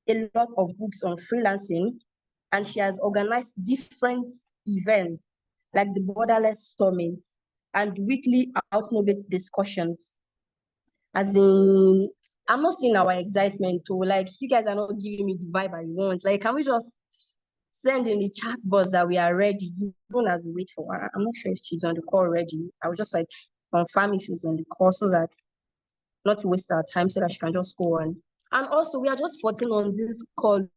a lot of books on freelancing, and she has organized different events like the Borderless Summit and weekly Outnovate discussions. As in, I'm not seeing our excitement too. Like, you guys are not giving me the vibe I want. Like, can we just send in the chat box that we are ready, even as we wait for her? I'm not sure if she's on the call already. I would just like confirm if she's on the call so that not to waste our time, so that she can just go on. And also, we are just 14 on this call.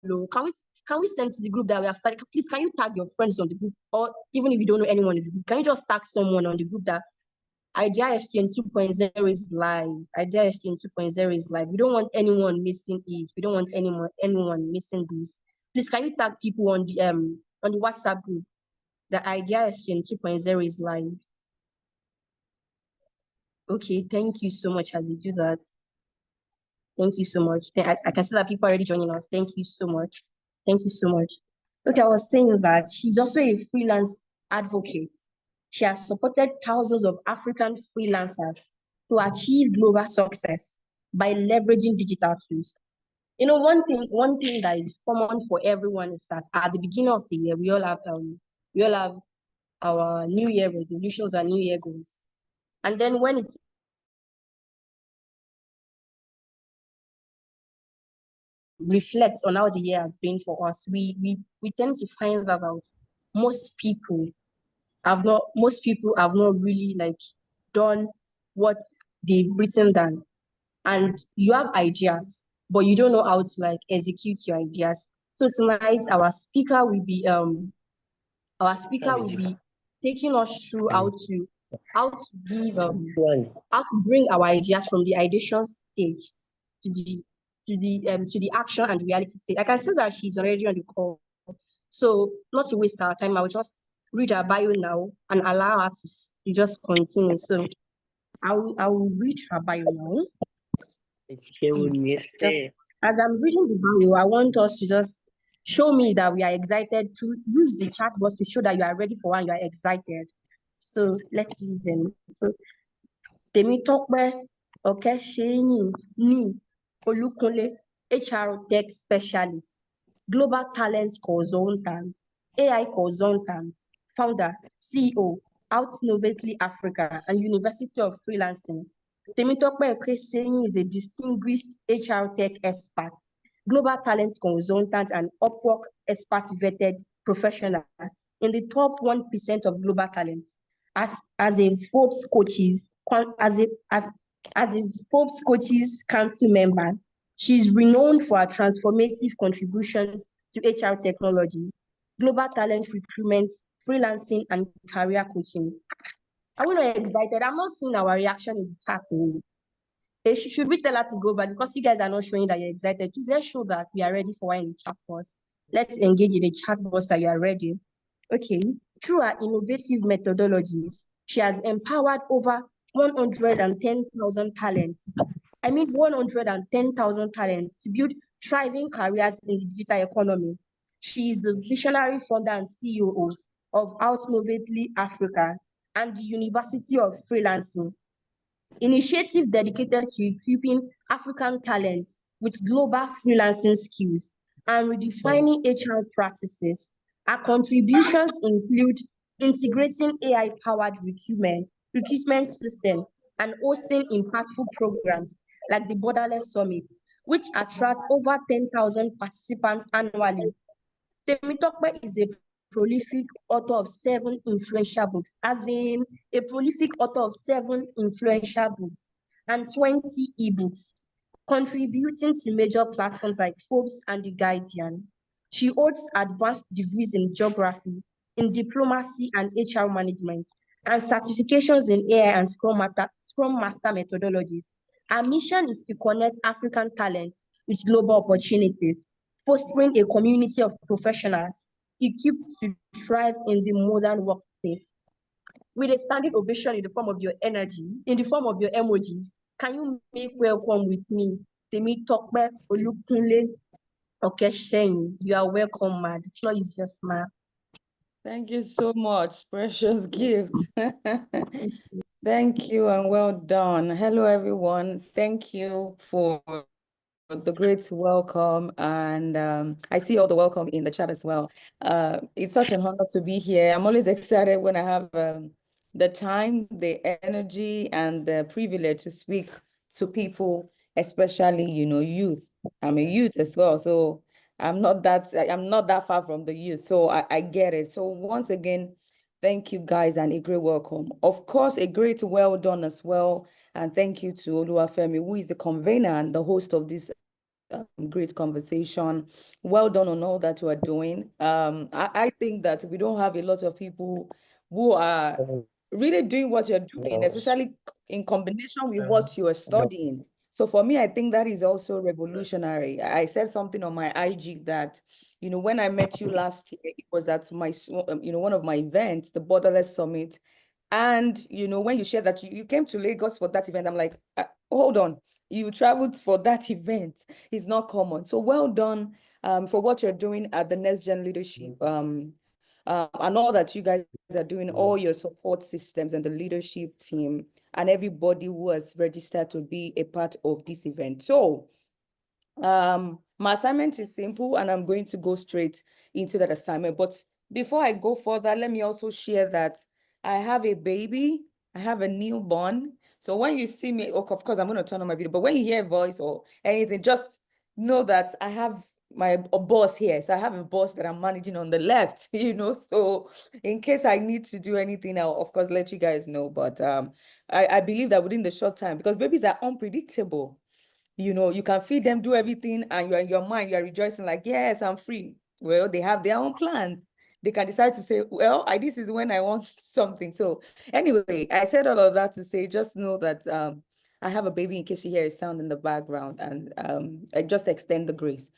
Can we send to the group that we have started? Please, can you tag your friends on the group? Or even if you don't know anyone in the group, can you just tag someone on the group that Idea Exchange 2.0 is live? Idea Exchange 2.0 is live. We don't want anyone missing it. We don't want anyone missing this. Please, can you tag people on the WhatsApp group? The Idea Exchange 2.0 is live. Okay, thank you so much as you do that. Thank you so much. I can see that people are already joining us. Thank you so much. Thank you so much. Okay, I was saying that she's also a freelance advocate. She has supported thousands of African freelancers to achieve global success by leveraging digital tools. You know, one thing that is common for everyone is that at the beginning of the year, we all have our New Year resolutions and New Year goals. And then when it's reflects on how the year has been for us, we tend to find that out. Most people have not really like done what they've written down. And you have ideas, but you don't know how to like execute your ideas. So tonight our speaker will be taking us through how to give how to bring our ideas from the ideation stage to the action and reality stage. I can see that she's already on the call. So not to waste our time, I will just read her bio now and allow her to just continue. So I will read her bio now. Just, as I'm reading the bio, I want us to just show me that we are excited, to use the chat box to show that you are ready for one, you are excited. So let's listen. So Temitope Okesheyin ni Olukunle, HR Tech Specialist, Global Talent Consultant, AI Consultant, Founder, CEO, Outnovately Africa, and University of Freelancing. Temitope Okesheyin is a distinguished HR tech expert, global talent consultant, and Upwork expert vetted professional in the top 1% of global talents. As a Forbes Coaches Council member, she is renowned for her transformative contributions to HR technology, global talent recruitment, freelancing, and career coaching. Are we not excited? I'm not seeing our reaction in the chat. Should we tell her to go back? Because you guys are not showing that you're excited. Please let's show that we are ready for her in the chat box. Let's engage in the chat box that you are ready. Okay. Through her innovative methodologies, she has empowered over 110,000 talents. I mean 110,000 talents to build thriving careers in the digital economy. She is the visionary founder and CEO of Outnovately Africa and the University of Freelancing, initiative dedicated to equipping African talents with global freelancing skills and redefining HR practices. Her contributions include integrating AI-powered recruitment system, and hosting impactful programs like the Borderless Summit, which attract over 10,000 participants annually. Temitope is a prolific author of 7 influential books, as in a prolific author of 7 influential books and 20 ebooks, contributing to major platforms like Forbes and The Guardian. She holds advanced degrees in geography, in diplomacy and HR management, and certifications in AI and Scrum Master methodologies. Her mission is to connect African talents with global opportunities, fostering a community of professionals equipped to thrive in the modern workplace. With a standing ovation in the form of your energy, in the form of your emojis, can you make welcome with me? Temitope Olukunle Okesheyin. You are welcome, ma. The floor is yours, ma. Thank you so much, precious gift. Thank you and well done. Hello, everyone. Thank you for the great welcome, and I see all the welcome in the chat as well. It's such an honor to be here. I'm always excited when I have the time, the energy, and the privilege to speak to people, especially, youth. I'm a youth as well, so I'm not that far from the youth, so I get it. So once again, thank you guys, and a great welcome. Of course, a great well done as well. And thank you to Oluwafemi, who is the convener and the host of this great conversation. Well done on all that you are doing. I think that we don't have a lot of people who are really doing what you're doing, especially in combination with what you are studying. So for me, I think that is also revolutionary. I said something on my IG that, when I met you last year, it was at my, one of my events, the Borderless Summit. And, when you shared that you came to Lagos for that event, I'm like, hold on, you traveled for that event. It's not common. So well done for what you're doing at the Next Gen Leadership and all that you guys are doing, all your support systems and the leadership team and everybody who has registered to be a part of this event. So my assignment is simple, and I'm going to go straight into that assignment. But before I go further, let me also share that I have a baby. I have a newborn. So when you see me, of course, I'm going to turn on my video, but when you hear a voice or anything, just know that I have a boss here. So I have a boss that I'm managing on the left, so in case I need to do anything, I'll of course let you guys know. But I believe that within the short time, because babies are unpredictable, you can feed them, do everything, and you're in your mind, you're rejoicing like, yes, I'm free. Well, they have their own plans. They can decide to say, well, this is when I want something. So anyway, I said all of that to say, just know that I have a baby in case you hear a sound in the background, and I just extend the grace.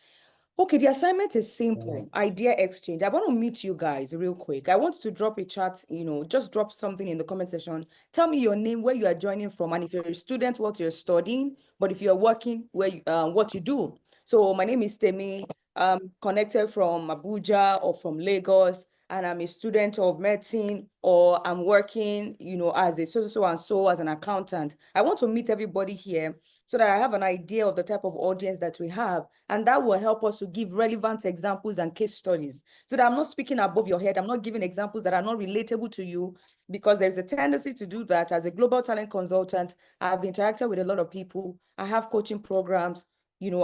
Okay, the assignment is simple. Idea exchange. I want to meet you guys real quick. I want to drop a chat, just drop something in the comment section. Tell me your name, where you are joining from, and if you're a student, what you're studying, but if you're working, what you do. So my name is Temi. I'm connected from Abuja or from Lagos, and I'm a student of medicine, or I'm working, as a so and so as an accountant. I want to meet everybody here so that I have an idea of the type of audience that we have. And that will help us to give relevant examples and case studies, so that I'm not speaking above your head. I'm not giving examples that are not relatable to you, because there's a tendency to do that. As a global talent consultant, I've interacted with a lot of people. I have coaching programs,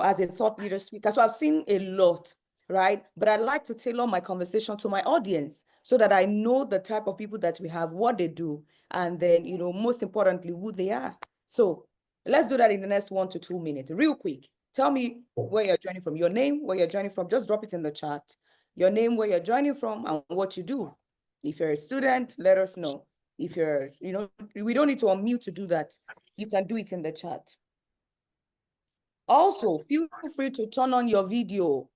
as a thought leader speaker. So I've seen a lot, right? But I like to tailor my conversation to my audience so that I know the type of people that we have, what they do, and then, most importantly, who they are. So let's do that in the next 1 to 2 minutes, real quick. Tell me where you're joining from, your name, where you're joining from. Just drop it in the chat. Your name, where you're joining from, and what you do. If you're a student, let us know. If you're, we don't need to unmute to do that. You can do it in the chat. Also, feel free to turn on your video.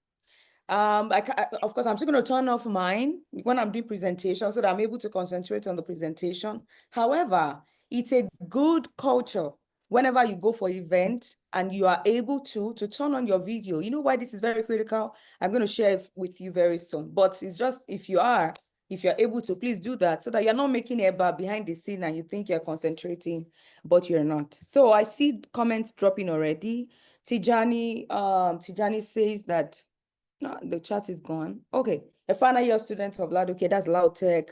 Of course, I'm still going to turn off mine when I'm doing presentation so that I'm able to concentrate on the presentation. However, it's a good culture whenever you go for events and you are able to turn on your video. You know why this is very critical? I'm going to share it with you very soon. But it's just, if you're able to, please do that so that you're not making a bar behind the scene and you think you're concentrating, but you're not. So I see comments dropping already. Tijani says that no, the chat is gone. Okay. A final year student of Ladoke, that's Lautech.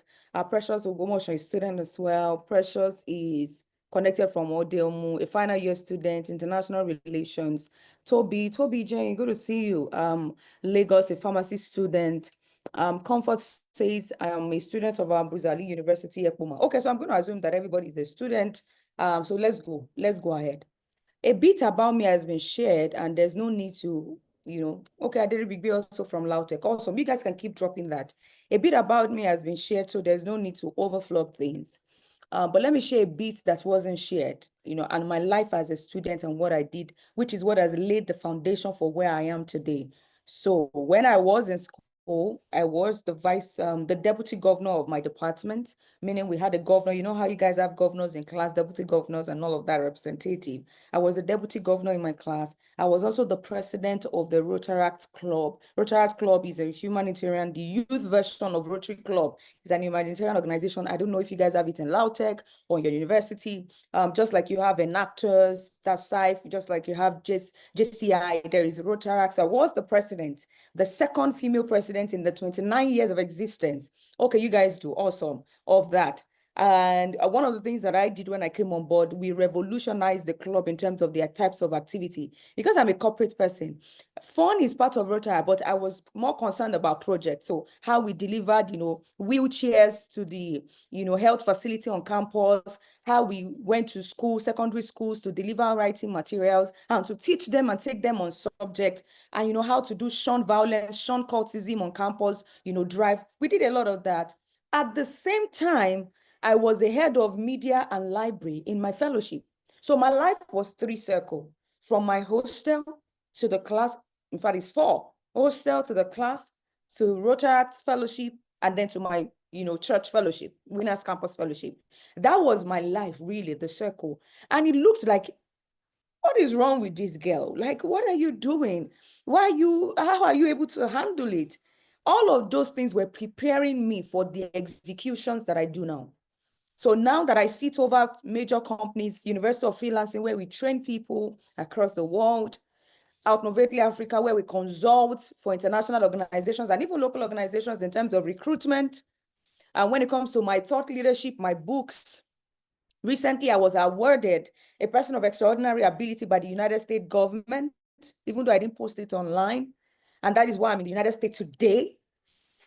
Precious Ogomotion is student as well. Precious is connected from Odeomu, a final year student, international relations. Toby Jane, good to see you. Lagos, a pharmacy student. Comfort says, I am a student of Buzali University, Ekpoma. Okay, so I'm going to assume that everybody is a student. So let's go ahead. A bit about me has been shared, and there's no need to, okay, Aderibigbe also from Lautech. Also, you guys can keep dropping that. A bit about me has been shared, so there's no need to overflow things. But let me share a bit that wasn't shared, and my life as a student and what I did, which is what has laid the foundation for where I am today. So when I was in school, I was the deputy governor of my department, meaning we had a governor. You know how you guys have governors in class, deputy governors, and all of that representative. I was the deputy governor in my class. I was also the president of the Rotaract Club. Rotaract Club is a humanitarian, the youth version of Rotary Club. It's an humanitarian organization. I don't know if you guys have it in Lautech or in your university. Just like you have Enactors, that's SAIF, just like you have JCI, there is Rotaract. So I was the president, the second female president in the 29 years of existence. Okay, you guys do awesome of that. And one of the things that I did when I came on board, we revolutionized the club in terms of their types of activity. Because I'm a corporate person, fun is part of Rotary, but I was more concerned about projects. So how we delivered, wheelchairs to the, health facility on campus, how we went to school, secondary schools to deliver writing materials and to teach them and take them on subjects, and, how to do shun violence, shun cultism on campus, drive. We did a lot of that. At the same time, I was the head of media and library in my fellowship. So my life was 3-circle, from my hostel to the class. In fact, it's 4: hostel to the class, to Rotaract fellowship, and then to my, church fellowship, Winners Campus Fellowship. That was my life, really, the circle. And it looked like, what is wrong with this girl? Like, what are you doing? How are you able to handle it? All of those things were preparing me for the executions that I do now. So now that I sit over major companies, University of Freelancing, where we train people across the world, Outnovately Africa, where we consult for international organizations and even local organizations in terms of recruitment. And when it comes to my thought leadership, my books, recently I was awarded a person of extraordinary ability by the United States government, even though I didn't post it online. And that is why I'm in the United States today.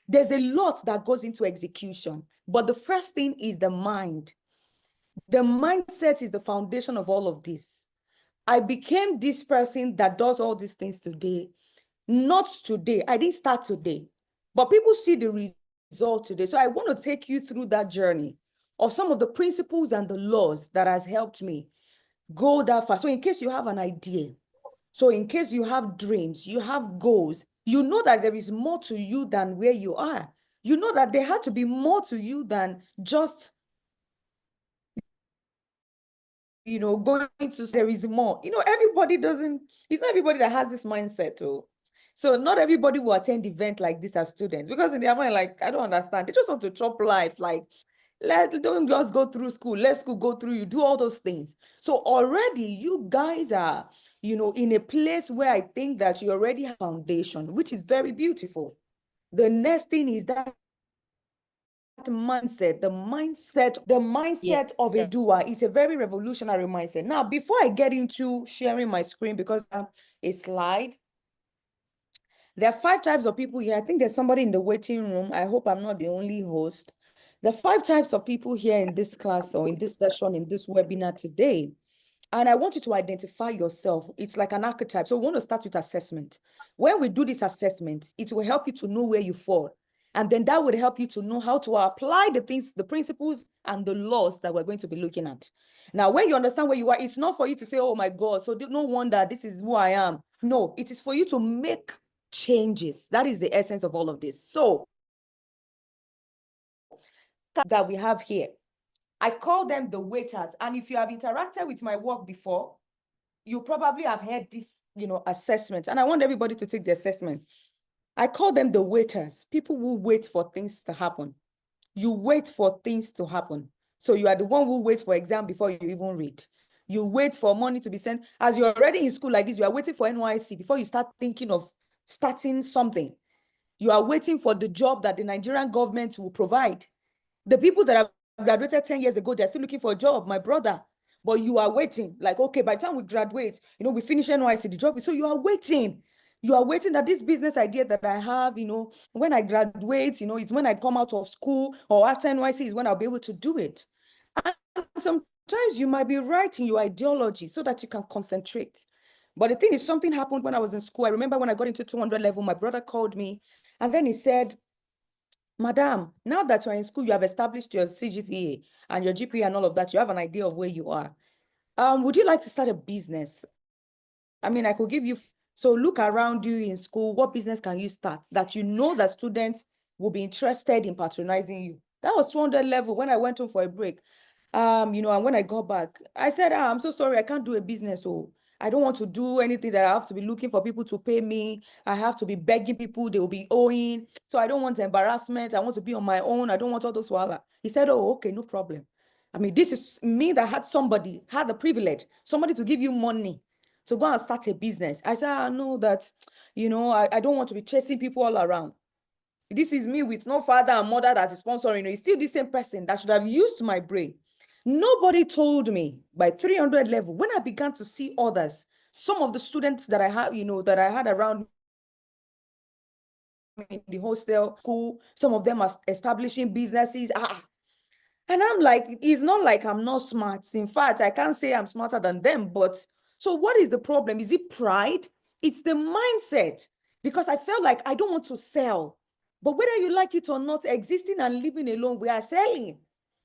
There's a lot that goes into execution, but the first thing is the mind. The mindset is the foundation of all of this. I became this person that does all these things today. Not today. I didn't start today, but people see the result today. So I want to take you through that journey of some of the principles and the laws that has helped me go that far. So in case you have an idea, so in case you have dreams, you have goals, you know that there is more to you than where you are. You know that there had to be more to you than just, going to, there is more. Everybody doesn't, it's not everybody that has this mindset. So not everybody will attend event like this as students, because in their mind, like, I don't understand. They just want to chop life. Like, don't just go through school. Let school go through you. Do all those things. So already you guys are, in a place where I think that you already have foundation, which is very beautiful. The next thing is that mindset, the mindset of a doer is a very revolutionary mindset. Now, before I get into sharing my screen, because a slide, there are 5 types of people here. I think there's somebody in the waiting room. I hope I'm not the only host. There are 5 types of people here in this class or in this session, in this webinar today. And I want you to identify yourself. It's like an archetype. So we want to start with assessment. When we do this assessment, it will help you to know where you fall. And then that would help you to know how to apply the things, the principles and the laws that we're going to be looking at. Now, when you understand where you are, it's not for you to say, oh my God, so no wonder this is who I am. No, it is for you to make changes. That is the essence of all of this. So that we have here, I call them the waiters. And if you have interacted with my work before, you probably have heard this, assessment. And I want everybody to take the assessment. I call them the waiters, people who wait for things to happen. You wait for things to happen. So you are the one who waits for exam before you even read. You wait for money to be sent. As you're already in school like this, you are waiting for NYSC before you start thinking of starting something. You are waiting for the job that the Nigerian government will provide. The people that have graduated 10 years ago, they're still looking for a job, my brother. But you are waiting, like, okay, by the time we graduate, we finish NYSC, the job. So you are waiting. You are waiting that this business idea that I have, when I graduate, it's when I come out of school or after NYSC is when I'll be able to do it. And sometimes you might be writing your ideology so that you can concentrate. But the thing is, something happened when I was in school. I remember when I got into 200 level, my brother called me and then he said, Madam, now that you're in school, you have established your CGPA and your GPA and all of that, you have an idea of where you are. Would you like to start a business? I mean, I could give you So look around you in school. What business can you start that you know that students will be interested in patronizing you? That was 200 level when I went home for a break. And when I got back, I said, I'm so sorry, I can't do a business. So I don't want to do anything that I have to be looking for people to pay me. I have to be begging people, they will be owing. So I don't want embarrassment. I want to be on my own. I don't want all those wala. He said, oh, okay, no problem. I mean, this is me that had the privilege, somebody to give you money to go and start a business. I said, I know that, I don't want to be chasing people all around. This is me with no father and mother that is sponsoring. It's still the same person that should have used my brain. Nobody told me by 300 level, when I began to see others, some of the students that I have, that I had around in the hostel school, some of them are establishing businesses. And I'm like, it's not like I'm not smart. In fact, I can't say I'm smarter than them. But so what is the problem? Is it pride? It's the mindset. Because I felt like I don't want to sell. But whether you like it or not, existing and living alone, we are selling.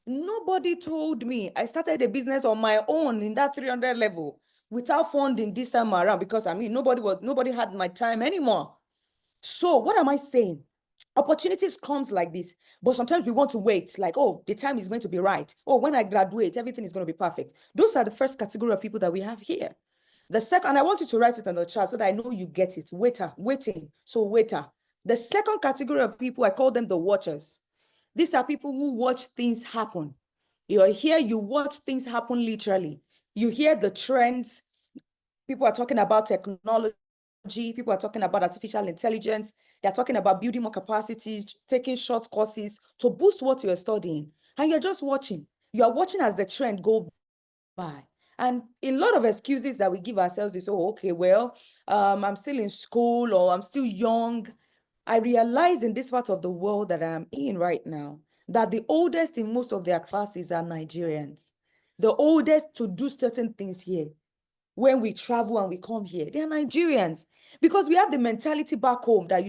Nobody told me. I started a business on my own in that 300 level without funding this time around, because nobody had my time anymore. So what am I saying? Opportunities comes like this, but sometimes we want to wait, like, oh, the time is going to be right. Oh, when I graduate, everything is going to be perfect. Those are the first category of people that we have here. The second, and I want you to write it on the chart so that I know you get it. Waiting. So waiter. The second category of people, I call them the watchers. These are people who watch things happen. You're here, you watch things happen literally. You hear the trends. People are talking about technology. People are talking about artificial intelligence. They're talking about building more capacity, taking short courses to boost what you're studying. And you're just watching. You're watching as the trend go by. And a lot of excuses that we give ourselves is, oh, okay, well, I'm still in school or I'm still young. I realize in this part of the world that I'm in right now, that the oldest in most of their classes are Nigerians. The oldest to do certain things here. When we travel and we come here, they are Nigerians, because we have the mentality back home that,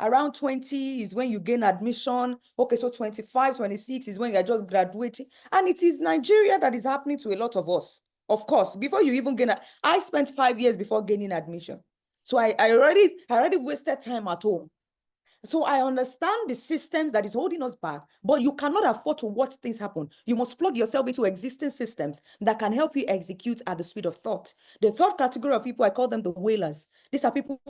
around 20 is when you gain admission. Okay, so 25, 26 is when you're just graduating. And it is Nigeria that is happening to a lot of us. Of course, before you even I spent 5 years before gaining admission. So I already wasted time at home. So I understand the systems that is holding us back, but you cannot afford to watch things happen. You must plug yourself into existing systems that can help you execute at the speed of thought. The third category of people, I call them the whalers. These are people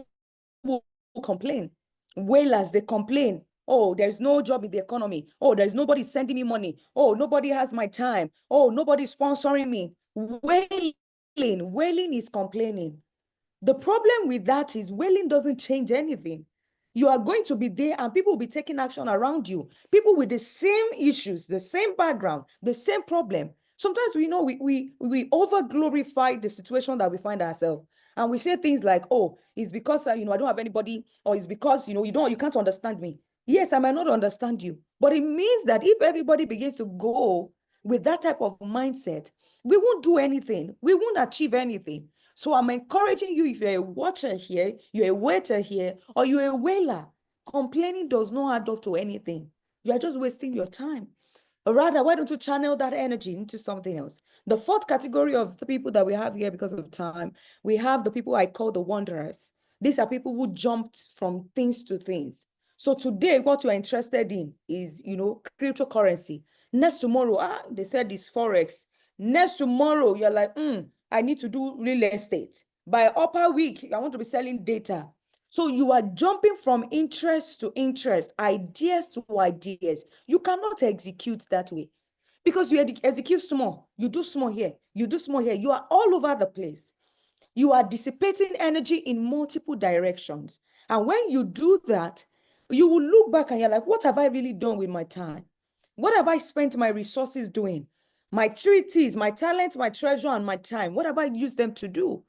who complain. Whalers, they complain. Oh, there's no job in the economy. Oh, there's nobody sending me money. Oh, nobody has my time. Oh, nobody's sponsoring me. Wailing is complaining. The problem with that is wailing doesn't change anything. You are going to be there and people will be taking action around you. People with the same issues, the same background, the same problem. Sometimes we over glorify the situation that we find ourselves. And we say things like, oh, it's because I don't have anybody, or it's because you can't understand me. Yes, I might not understand you, but it means that if everybody begins to go with that type of mindset, we won't do anything. We won't achieve anything. So I'm encouraging you, if you're a watcher here, you're a waiter here, or you're a whaler, complaining does not add up to anything. You're just wasting your time. Or rather, why don't you channel that energy into something else? The fourth category of the people that we have here, because of time, we have the people I call the wanderers. These are people who jumped from things to things. So today, what you're interested in is, cryptocurrency. Next tomorrow, they said it's Forex. Next tomorrow, you're like, I need to do real estate. By upper week, I want to be selling data. So you are jumping from interest to interest, ideas to ideas. You cannot execute that way because you execute small. You do small here. You do small here. You are all over the place. You are dissipating energy in multiple directions. And when you do that, you will look back and you're like, what have I really done with my time? What have I spent my resources doing? My treaties, my talent, my treasure, and my time. What have I used them to do?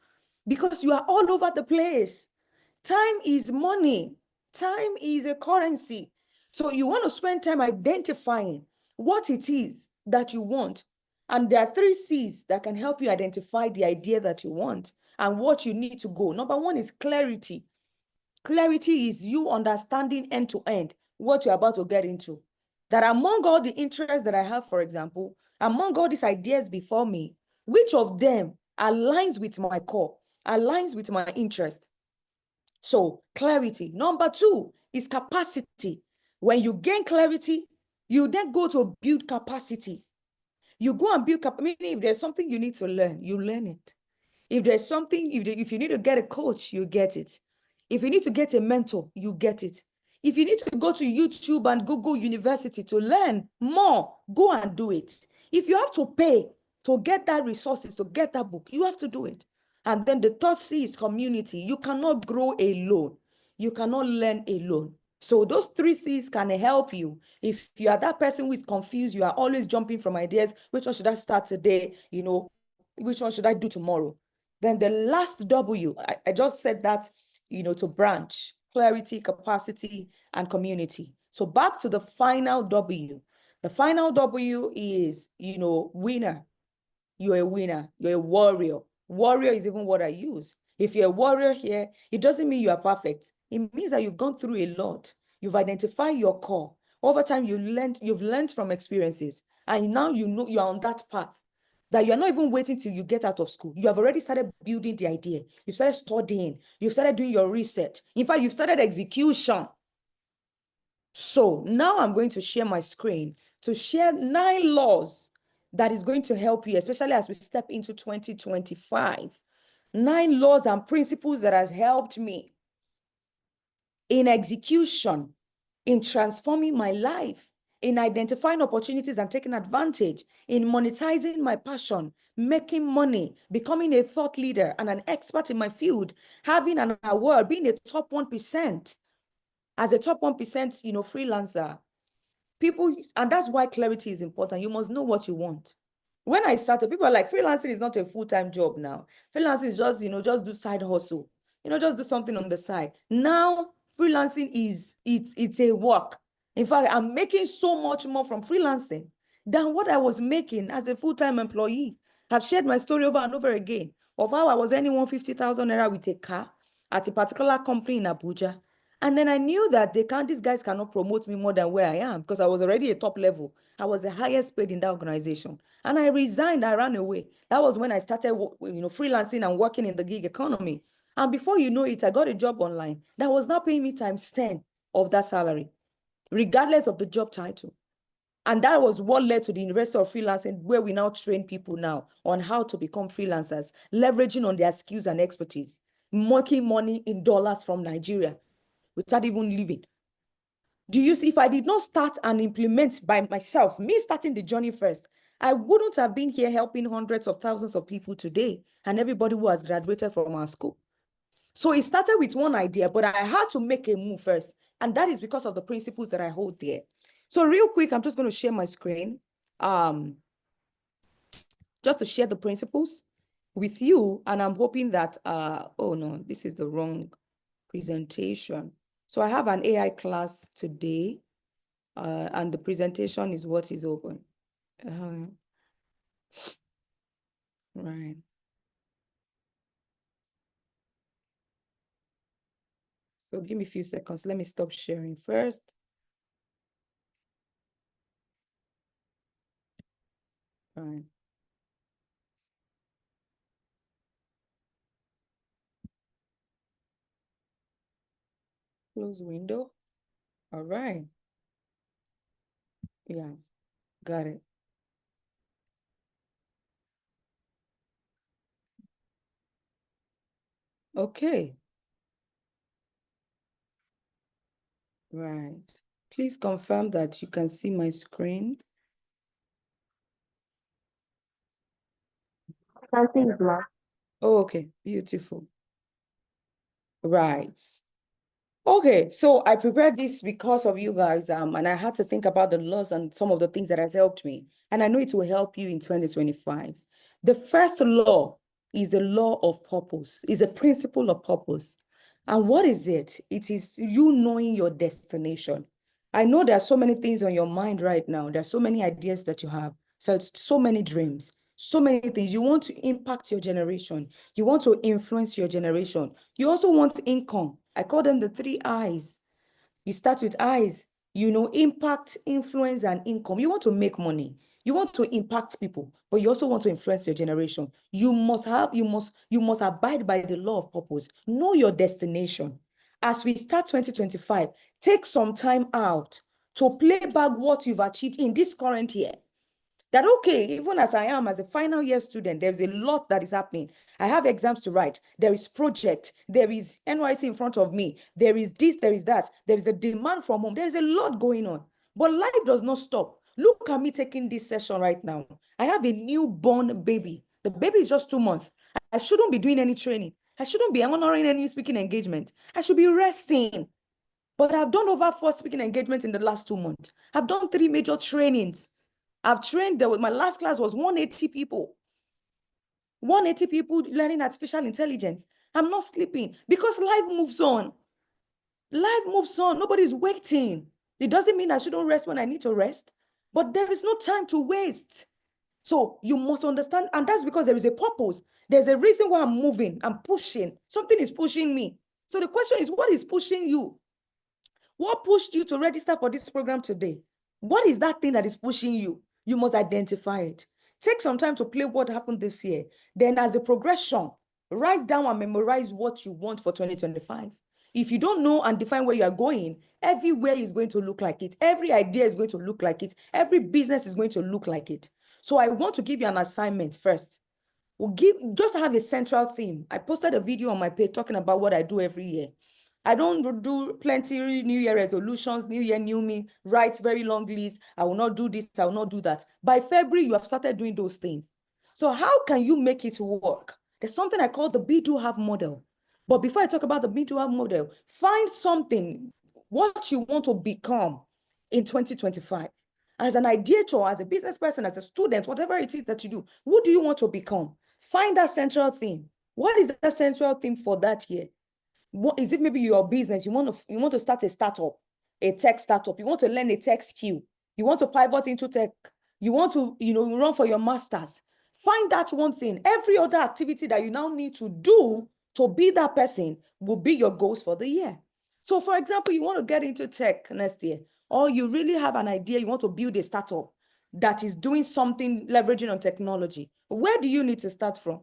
Because you are all over the place. Time is money. Time is a currency. So you want to spend time identifying what it is that you want. And there are 3 C's that can help you identify the idea that you want and what you need to go. Number 1 is clarity. Clarity is you understanding end to end what you're about to get into. That among all the interests that I have, for example, among all these ideas before me, which of them aligns with my core, aligns with my interest? So clarity. Number 2 is capacity. When you gain clarity, you then go to build capacity. You go and build capacity. Meaning if there's something you need to learn, you learn it. If there's something, if you need to get a coach, you get it. If you need to get a mentor, you get it. If you need to go to YouTube and Google University to learn more, go and do it. If you have to pay to get that resources, to get that book, you have to do it. And then the third C is community. You cannot grow alone. You cannot learn alone. So those 3 C's can help you. If you are that person who is confused, you are always jumping from ideas. Which one should I start today? Which one should I do tomorrow? Then the last W, I just said that, to branch, clarity, capacity, and community. So back to the final W. The final W is, winner. You're a winner. You're a warrior. Warrior is even what I use. If you're a warrior here, it doesn't mean you are perfect. It means that you've gone through a lot. You've identified your core. Over time, you've learned from experiences. And now you're on that path that you're not even waiting till you get out of school. You have already started building the idea. You've started studying. You've started doing your research. In fact, you've started execution. So now I'm going to share my screen to share 9 laws that is going to help you, especially as we step into 2025. 9 laws and principles that has helped me in execution, in transforming my life, in identifying opportunities and taking advantage, in monetizing my passion, making money, becoming a thought leader and an expert in my field, having an award, being a top 1%. As a top 1%, freelancer, and that's why clarity is important. You must know what you want. When I started, people are like, freelancing is not a full-time job now. Freelancing is just, just do side hustle. Just do something on the side. Now, freelancing it's a work. In fact, I'm making so much more from freelancing than what I was making as a full-time employee. I've shared my story over and over again of how I was earning 150,000 naira with a car at a particular company in Abuja. And then I knew that these guys cannot promote me more than where I am because I was already a top level. I was the highest paid in that organization. And I resigned, I ran away. That was when I started, freelancing and working in the gig economy. And before you know it, I got a job online that was now paying me times 10 of that salary, regardless of the job title. And that was what led to the University of Freelancing, where we now train people now on how to become freelancers, leveraging on their skills and expertise, making money in dollars from Nigeria without even leaving. Do you see, if I did not start and implement by myself, me starting the journey first, I wouldn't have been here helping hundreds of thousands of people today and everybody who has graduated from our school. So it started with one idea, but I had to make a move first. And that is because of the principles that I hold there. So real quick, I'm just going to share my screen just to share the principles with you. And I'm hoping that, oh no, this is the wrong presentation. So I have an AI class today, and the presentation is what is open. Right. So give me a few seconds. Let me stop sharing first. Right. Close window. All right. Yeah, got it. Okay. Right. Please confirm that you can see my screen. Something is black. Oh, okay. Beautiful. Right. Okay, so I prepared this because of you guys, and I had to think about the laws and some of the things that has helped me. And I know it will help you in 2025. The first law is the law of purpose, is a principle of purpose. And what is it? It is you knowing your destination. I know there are so many things on your mind right now. There are so many ideas that you have. So it's so many dreams, so many things. You want to impact your generation. You want to influence your generation. You also want income. I call them the 3 I's. You start with I's, impact, influence, and income. You want to make money. You want to impact people, but you also want to influence your generation. You must abide by the law of purpose. Know your destination. as we start 2025, take some time out to play back what you've achieved in this current year. That, okay, even as I am as a final year student, there's a lot that is happening. I have exams to write. There is project. There is NYC in front of me. There is this, there is that. There is a demand from home. There's a lot going on. But life does not stop. Look at me taking this session right now. I have a newborn baby. The baby is just 2 months. I shouldn't be doing any training. I shouldn't be honoring any speaking engagement. I should be resting. But I've done over 4 speaking engagements in the last 2 months. I've done 3 major trainings. I've trained, my last class was 180 people. 180 people learning artificial intelligence. I'm not sleeping because life moves on. Life moves on. Nobody's waiting. It doesn't mean I shouldn't rest when I need to rest, but there is no time to waste. So you must understand, and that's because there is a purpose. There's a reason why I'm moving, I'm pushing. Something is pushing me. So the question is, what is pushing you? What pushed you to register for this program today? What is that thing that is pushing you? You must identify it. Take some time to play what happened this year. Then as a progression, write down and memorize what you want for 2025. If you don't know and define where you are going, everywhere is going to look like it. Every idea is going to look like it. Every business is going to look like it. So I want to give you an assignment first. Just have a central theme. I posted a video on my page talking about what I do every year. I don't do plenty New Year resolutions, New Year, new me, write very long lists. I will not do this, I will not do that. By February, you have started doing those things. So how can you make it work? There's something I call the Be Do Have model. But before I talk about the Be Do Have model, find something, what you want to become in 2025. As an ideator, as a business person, as a student, whatever it is that you do, who do you want to become? Find that central theme. What is that central theme for that year? What is it? Maybe your business, you want to start a startup, a tech startup, you want to learn a tech skill, you want to pivot into tech, you want to run for your masters. Find that one thing. Every other activity that you now need to do to be that person will be your goals for the year. So for example, you want to get into tech next year, or you really have an idea, you want to build a startup that is doing something leveraging on technology. Where do you need to start from?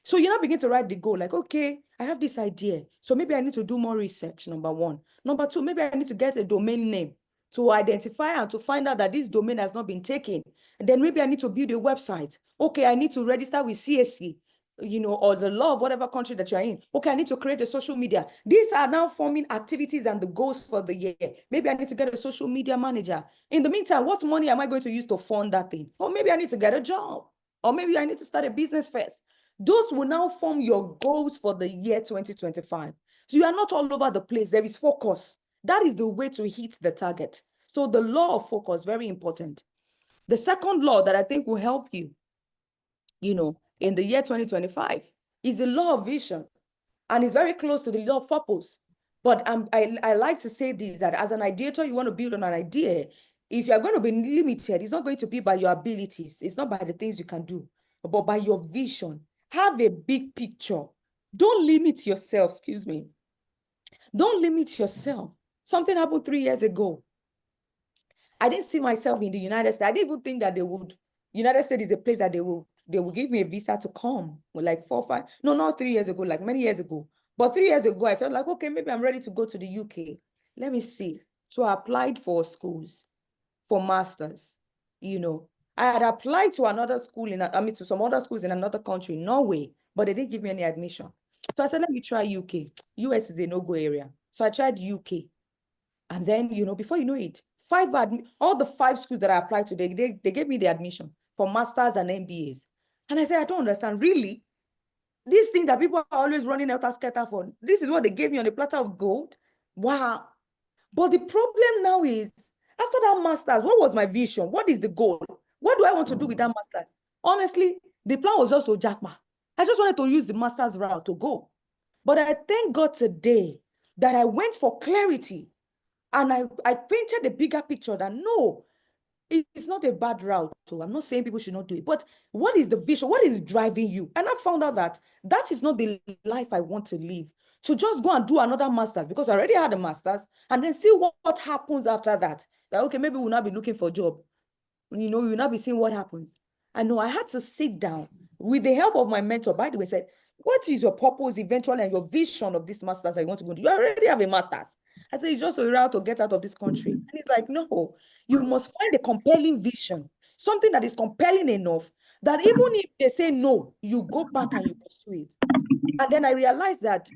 So you now begin to write the goal, like, okay, I have this idea. So maybe I need to do more research, number one. Number two, maybe I need to get a domain name to identify and to find out that this domain has not been taken. And then maybe I need to build a website. Okay, I need to register with CAC, or the law of whatever country that you're in. Okay, I need to create a social media. These are now forming activities and the goals for the year. Maybe I need to get a social media manager. In the meantime, what money am I going to use to fund that thing? Or maybe I need to get a job. Or maybe I need to start a business first. Those will now form your goals for the year 2025. So you are not all over the place. There is focus. That is the way to hit the target. So the law of focus, very important. The second law that I think will help you, in the year 2025 is the law of vision. And it's very close to the law of purpose. But I like to say this, that as an ideator, you want to build on an idea. If you're going to be limited, it's not going to be by your abilities. It's not by the things you can do, but by your vision. Have a big picture. Don't limit yourself, excuse me. Don't limit yourself. Something happened 3 years ago. I didn't see myself in the United States. I didn't even think that United States is a place that they will give me a visa to come. Like 4 or 5, no, not 3 years ago, like many years ago. But 3 years ago, I felt like, okay, maybe I'm ready to go to the UK. Let me see. So I applied for schools, for masters, I had applied to another school to some other schools in another country, Norway, but they didn't give me any admission. So I said, let me try UK. US is a no-go area. So I tried UK. And then, before you know it, all the 5 schools that I applied to, they gave me the admission for masters and MBAs. And I said, I don't understand, really? This thing that people are always running out of scatter for, this is what they gave me on a platter of gold? Wow. But the problem now is, after that master's, what was my vision? What is the goal? What do I want to do with that master's? Honestly, the plan was just to jackpot. I just wanted to use the master's route to go. But I thank God today that I went for clarity and I painted a bigger picture that no, it's not a bad route. So I'm not saying people should not do it, but what is the vision? What is driving you? And I found out that that is not the life I want to live. To just go and do another master's because I already had a master's and then see what happens after that. Like, okay, maybe we'll not be looking for a job. You'll not be seeing what happens. I know I had to sit down with the help of my mentor, by the way, said, what is your purpose eventually and your vision of this master's that you want to go to? You already have a master's. I said, it's just a route to get out of this country. And he's like, no, you must find a compelling vision, something that is compelling enough that even if they say no, you go back and you pursue it. And then I realized that,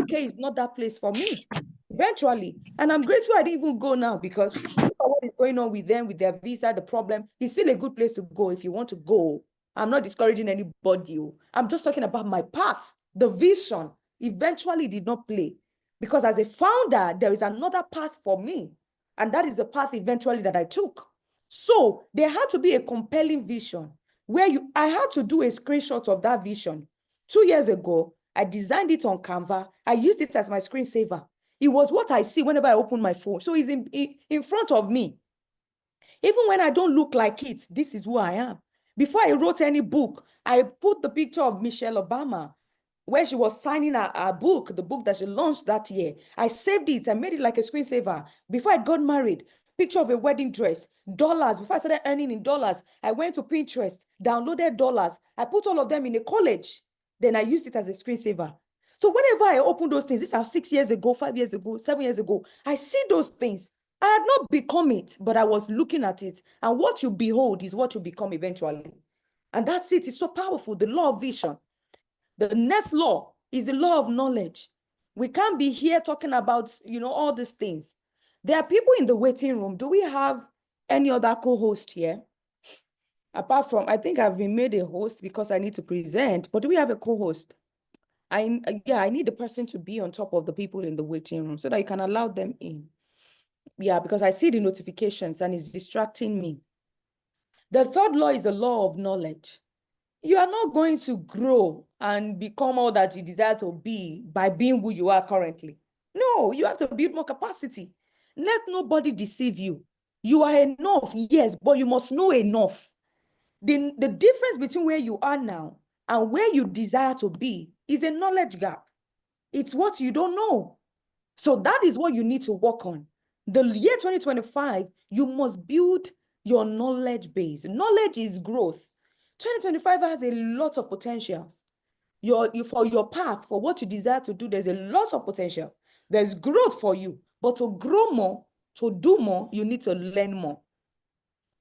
okay, it's not that place for me eventually. And I'm grateful I didn't even go now, because what is going on with them, with their visa, the problem, it's still a good place to go if you want to go. I'm not discouraging anybody. I'm just talking about my path. The vision eventually did not play, because as a founder, there is another path for me. And that is the path eventually that I took. So there had to be a compelling vision where I had to do a screenshot of that vision. 2 years ago, I designed it on Canva. I used it as my screensaver. It was what I see whenever I open my phone. So it's in front of me. Even when I don't look like it, this is who I am. Before I wrote any book, I put the picture of Michelle Obama where she was signing her book, the book that she launched that year. I saved it. I made it like a screensaver. Before I got married, picture of a wedding dress, dollars. Before I started earning in dollars, I went to Pinterest, downloaded dollars. I put all of them in a college. Then I used it as a screensaver. So whenever I open those things, these are 6 years ago, 5 years ago, 7 years ago, I see those things. I had not become it, but I was looking at it. And what you behold is what you become eventually. And that's it. It's so powerful, the law of vision. The next law is the law of knowledge. We can't be here talking about, all these things. There are people in the waiting room. Do we have any other co-host here? Apart from, I think I've been made a host because I need to present, but do we have a co-host? I need the person to be on top of the people in the waiting room so that you can allow them in. Yeah, because I see the notifications and it's distracting me. The third law is the law of knowledge. You are not going to grow and become all that you desire to be by being who you are currently. No, you have to build more capacity. Let nobody deceive you. You are enough, yes, but you must know enough. The difference between where you are now and where you desire to be is a knowledge gap. It's what you don't know. So that is what you need to work on. The year 2025, you must build your knowledge base. Knowledge is growth. 2025 has a lot of potentials. For your path, for what you desire to do, there's a lot of potential. There's growth for you. But to grow more, to do more, you need to learn more.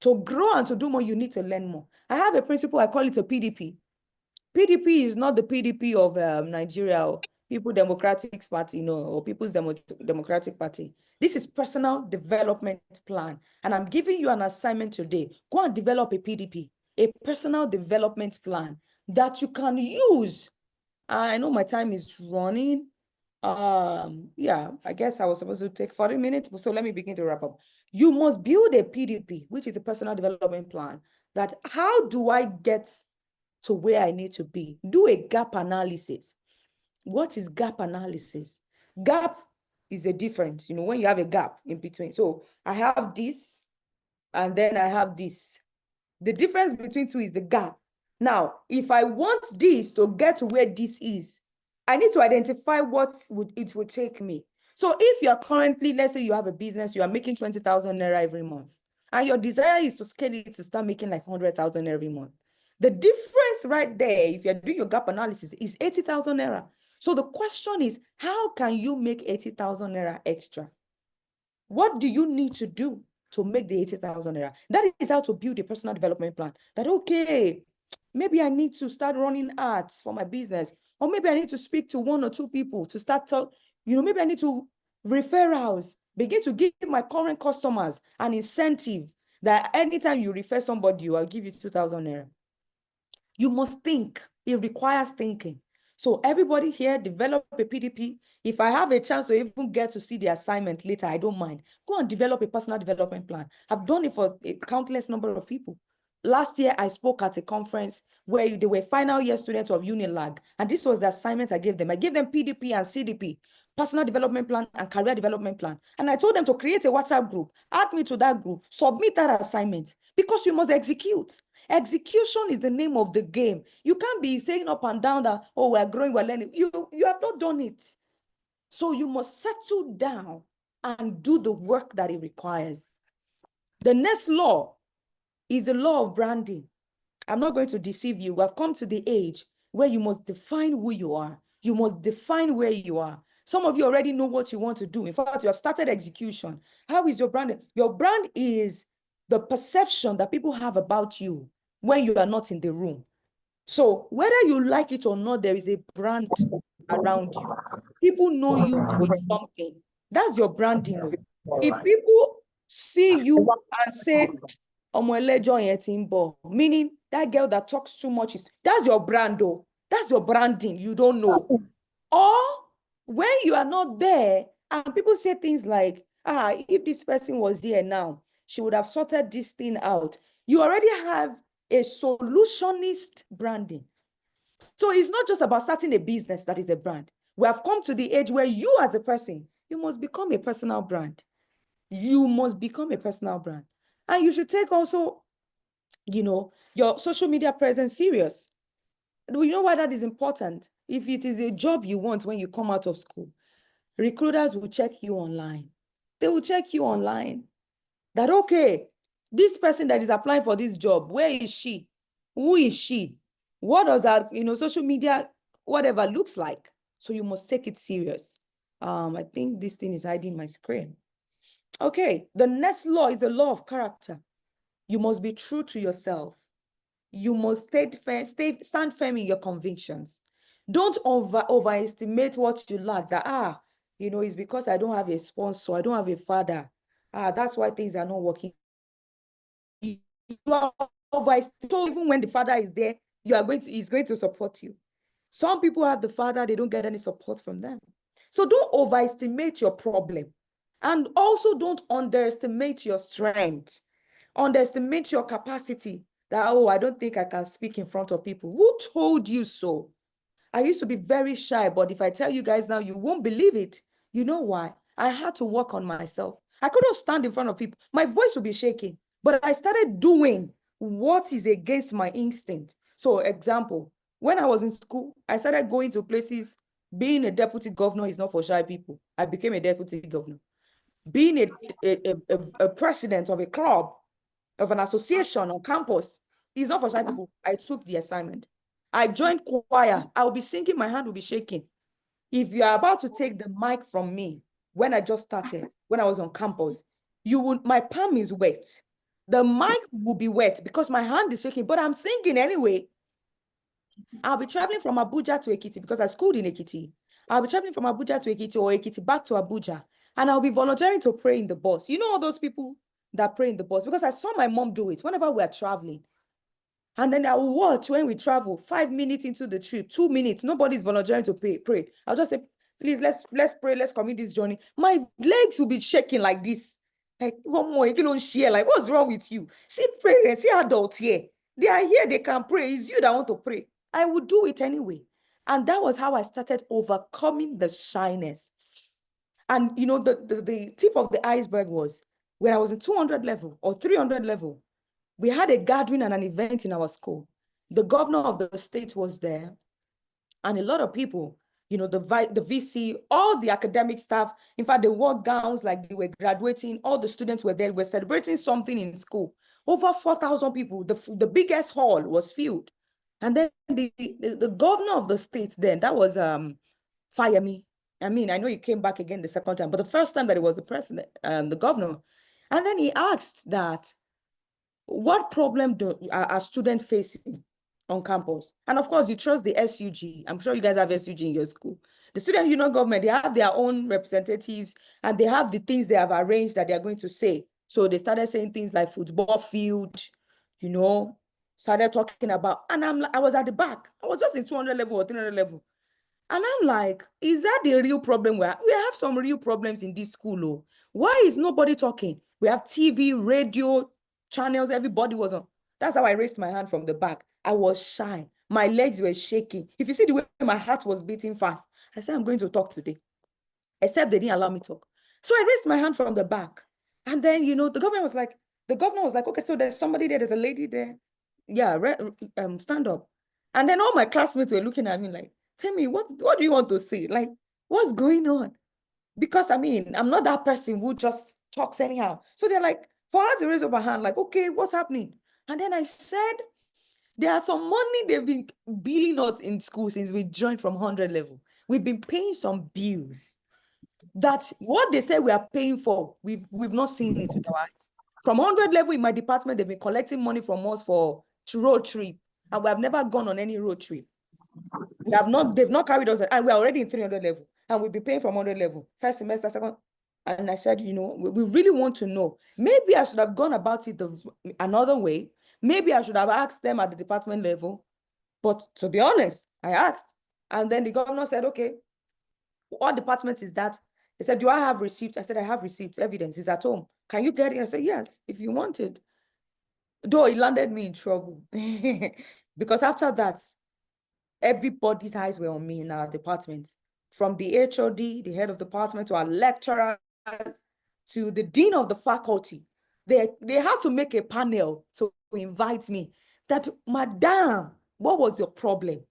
To grow and to do more, you need to learn more. I have a principle, I call it a PDP. PDP is not the PDP of Nigeria, People Democratic Party, or People's Democratic Party. This is personal development plan. And I'm giving you an assignment today. Go and develop a PDP, a personal development plan that you can use. I know my time is running. Yeah, I guess I was supposed to take 40 minutes, so let me begin to wrap up. You must build a PDP, which is a personal development plan, that how do I get to where I need to be? Do a gap analysis. What is gap analysis? Gap is a difference, when you have a gap in between. So I have this, and then I have this. The difference between two is the gap. Now, if I want this to get to where this is, I need to identify what it would take me. So if you are currently, let's say you have a business, you are making 20,000 naira every month, and your desire is to scale it to start making like 100,000 every month. The difference right there, if you're doing your gap analysis, is 80,000 naira. So the question is, how can you make 80,000 naira extra? What do you need to do to make the 80,000 naira? That is how to build a personal development plan. That, okay, maybe I need to start running ads for my business, or maybe I need to speak to 1 or 2 people to start, maybe I need to referrals, begin to give my current customers an incentive that anytime you refer somebody, I'll give you 2,000 naira. You must think. It requires thinking. So everybody here, develop a PDP. If I have a chance to even get to see the assignment later, I don't mind. Go and develop a personal development plan. I've done it for a countless number of people. Last year, I spoke at a conference where they were final year students of Unilag, and this was the assignment I gave them. I gave them PDP and CDP, personal development plan and career development plan. And I told them to create a WhatsApp group, add me to that group, submit that assignment, because you must execute. Execution is the name of the game. You can't be saying up and down that, oh, we're growing, we're learning. You have not done it. So you must settle down and do the work that it requires. The next law is the law of branding. I'm not going to deceive you. We have come to the age where you must define who you are. You must define where you are. Some of you already know what you want to do. In fact, you have started execution. How is your brand? Your brand is the perception that people have about you when you are not in the room. So whether you like it or not, there is a brand around you. People know you with something. That's your branding. If people see you and say, meaning that girl that talks too much, that's your brand, though. That's your branding. You don't know. Or when you are not there and people say things like, if this person was here now, she would have sorted this thing out. You already have a solutionist branding. So it's not just about starting a business that is a brand. We have come to the age where you as a person, you must become a personal brand. You must become a personal brand. And you should take also, your social media presence serious. Do you know why that is important? If it is a job you want when you come out of school, recruiters will check you online. They will check you online that, okay, this person that is applying for this job, where is she? Who is she? What does that, social media, whatever looks like? So you must take it serious. I think this thing is hiding my screen. Okay, the next law is the law of character. You must be true to yourself. You must stand firm in your convictions. Don't overestimate what you lack. That, it's because I don't have a sponsor, I don't have a father. That's why things are not working. You are so even when the father is there, he's going to support you. Some people have the father, they don't get any support from them. So don't overestimate your problem. And also don't underestimate your strength. Underestimate your capacity. That, I don't think I can speak in front of people. Who told you so? I used to be very shy, but if I tell you guys now, you won't believe it. You know why? I had to work on myself. I couldn't stand in front of people. My voice would be shaking, but I started doing what is against my instinct. So, example, when I was in school, I started going to places. Being a deputy governor is not for shy people. I became a deputy governor. Being a president of a club, of an association on campus, is not for shy people. I took the assignment. I joined choir. I will be singing, my hand will be shaking. If you are about to take the mic from me, when I just started, when I was on campus, my palm is wet. The mic will be wet because my hand is shaking, but I'm singing anyway. I'll be traveling from Abuja to Ekiti because I schooled in Ekiti. I'll be traveling from Abuja to Ekiti or Ekiti back to Abuja, and I'll be volunteering to pray in the bus. You know all those people that pray in the bus, because I saw my mom do it whenever we are traveling. And then I will watch when we travel, 5 minutes into the trip, 2 minutes, nobody's volunteering to pray. I'll just say, please, let's pray, let's commit this journey. My legs will be shaking like this. Like, one more, you don't share. Like, what's wrong with you? See parents, see adults here. They are here, they can pray. It's you that want to pray. I would do it anyway. And that was how I started overcoming the shyness. And the tip of the iceberg was when I was in 200 level or 300 level, we had a gathering and an event in our school. The governor of the state was there, and a lot of people, the VC, all the academic staff, in fact, they wore gowns like they were graduating. All the students were there. We're celebrating something in school. Over 4,000 people. The biggest hall was filled. And then the governor of the state then, that was Fayemi. I mean, I know he came back again the second time, but the first time that he was the president, the governor. And then he asked that, what problem are students facing on campus? And of course, you trust the SUG. I'm sure you guys have SUG in your school. The student union government, they have their own representatives and they have the things they have arranged that they're going to say. So they started saying things like football field, started talking about, and I was at the back. I was just in 200 level or 300 level. And I'm like, is that the real problem? We have some real problems in this school. Oh. Why is nobody talking? We have TV, radio, channels, everybody was on. That's how I raised my hand from the back. I was shy. My legs were shaking. If you see the way my heart was beating fast, I said, I'm going to talk today. Except they didn't allow me to talk. So I raised my hand from the back. And then, the governor was like, okay, so there's somebody there, there's a lady there. Yeah, stand up. And then all my classmates were looking at me like, tell me, what do you want to say? Like, what's going on? Because, I'm not that person who just talks anyhow. So they're like, for her to raise up her hand, like, okay, what's happening? And then I said, There are some money they've been billing us in school since we joined from 100 level. We've been paying some bills that what they say we are paying for, we've not seen it with our eyes. From 100 level in my department, they've been collecting money from us for road trip, and we have never gone on any road trip. They've not carried us, and we're already in 300 level, and we've been paying from 100 level, first semester, second. And I said, we really want to know. Maybe I should have gone about it another way. Maybe I should have asked them at the department level. But to be honest, I asked. And then the governor said, okay, what department is that? They said, do I have receipts? I said, I have receipts, evidence is at home. Can you get it? I said, yes, if you want it. Though it landed me in trouble. Because after that, everybody's eyes were on me in our department. From the HOD, the head of department, to our lecturers, to the dean of the faculty. They had to make a panel to invite me. That, Madam, what was your problem?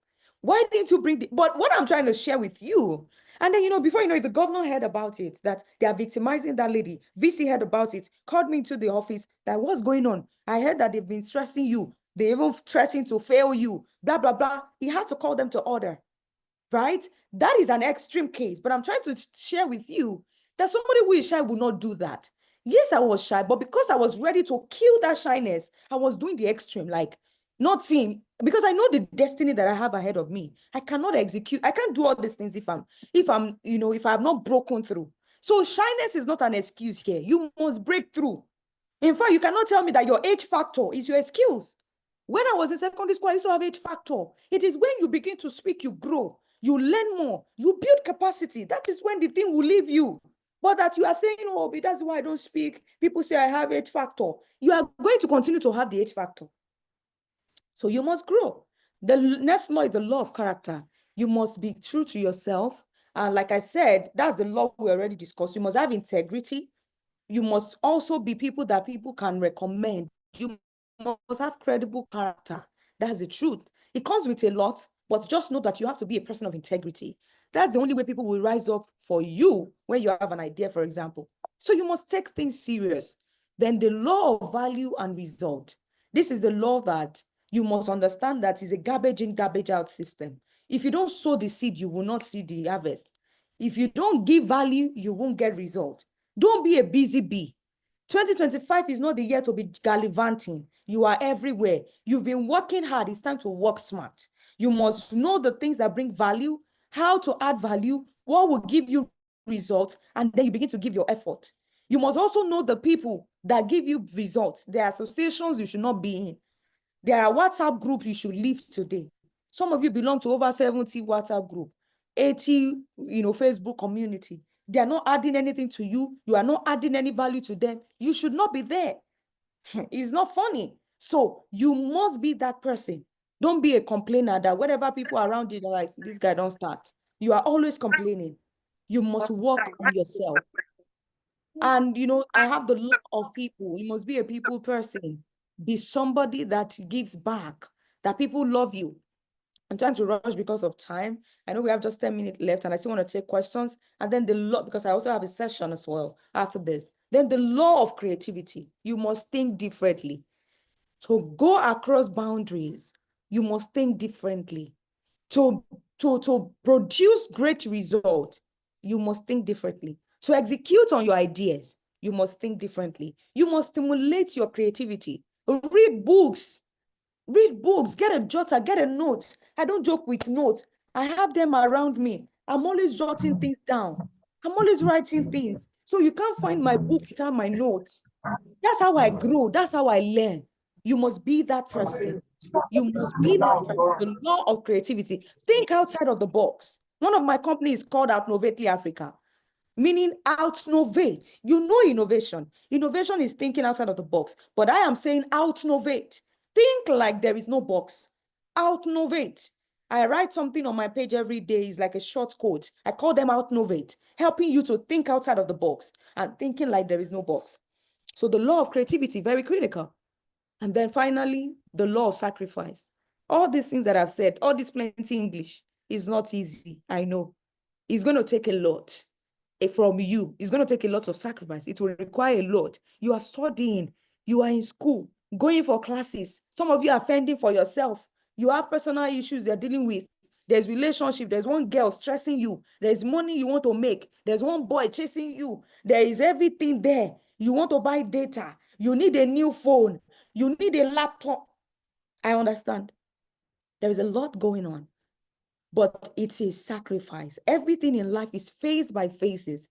Why didn't you bring but what I'm trying to share with you, and then, before you know it, the governor heard about it, that they are victimizing that lady. VC heard about it, called me into the office, that what's going on? I heard that they've been stressing you. They even threatened to fail you, blah, blah, blah. He had to call them to order, right? That is an extreme case, but I'm trying to share with you that somebody who is shy will not do that. Yes, I was shy, but because I was ready to kill that shyness, I was doing the extreme, like not seeing, because I know the destiny that I have ahead of me. I cannot execute. I can't do all these things if I have not broken through. So shyness is not an excuse here. You must break through. In fact, you cannot tell me that your H factor is your excuse. When I was in secondary school, I used to have H factor. It is when you begin to speak, you grow, you learn more, you build capacity. That is when the thing will leave you. But that you are saying, oh, but that's why I don't speak. People say I have H factor. You are going to continue to have the H factor. So you must grow. The next law is the law of character. You must be true to yourself. And like I said, that's the law we already discussed. You must have integrity. You must also be people that people can recommend. You must have credible character. That's the truth. It comes with a lot, but just know that you have to be a person of integrity. That's the only way people will rise up for you when you have an idea, for example. So you must take things serious. Then the law of value and result. This is the law that you must understand that is a garbage in, garbage out system. If you don't sow the seed, you will not see the harvest. If you don't give value, you won't get result. Don't be a busy bee. 2025 is not the year to be gallivanting. You are everywhere. You've been working hard. It's time to work smart. You must know the things that bring value, how to add value, what will give you results, and then you begin to give your effort. You must also know the people that give you results. There are associations you should not be in. There are WhatsApp groups you should leave today. Some of you belong to over 70 WhatsApp group, 80, Facebook community. They are not adding anything to you. You are not adding any value to them. You should not be there. It's not funny. So you must be that person. Don't be a complainer that whatever people around you are like, this guy don't start. You are always complaining. You must work on yourself. And, I have the law of people. You must be a people person. Be somebody that gives back, that people love you. I'm trying to rush because of time. I know we have just 10 minutes left, and I still want to take questions. And then the law, because I also have a session as well after this. Then the law of creativity. You must think differently. To go across boundaries, you must think differently. To produce great results, you must think differently. To execute on your ideas, you must think differently. You must stimulate your creativity. Read books. Read books, get a jotter, get a note. I don't joke with notes. I have them around me. I'm always jotting things down. I'm always writing things. So you can't find my book without my notes. That's how I grow. That's how I learn. You must be that person. You must be that person. The law of creativity. Think outside of the box. One of my companies is called Outnovate Africa, meaning outnovate. You know innovation. Innovation is thinking outside of the box. But I am saying outnovate. Think like there is no box. Outnovate. I write something on my page every day. It's like a short quote. I call them outnovate, helping you to think outside of the box and thinking like there is no box. So the law of creativity, very critical. And then finally, the law of sacrifice. All these things that I've said, all this plenty English is not easy. I know. It's going to take a lot from you. It's going to take a lot of sacrifice. It will require a lot. You are studying. You are in school. going for classes. Some of you are fending for yourself. You have personal issues you're dealing with. There's relationship. There's one girl stressing you. There's money you want to make. There's one boy chasing you. There is everything there. You want to buy data. You need a new phone. You need a laptop. I understand. There is a lot going on, but it is sacrifice. Everything in life is phase by phases.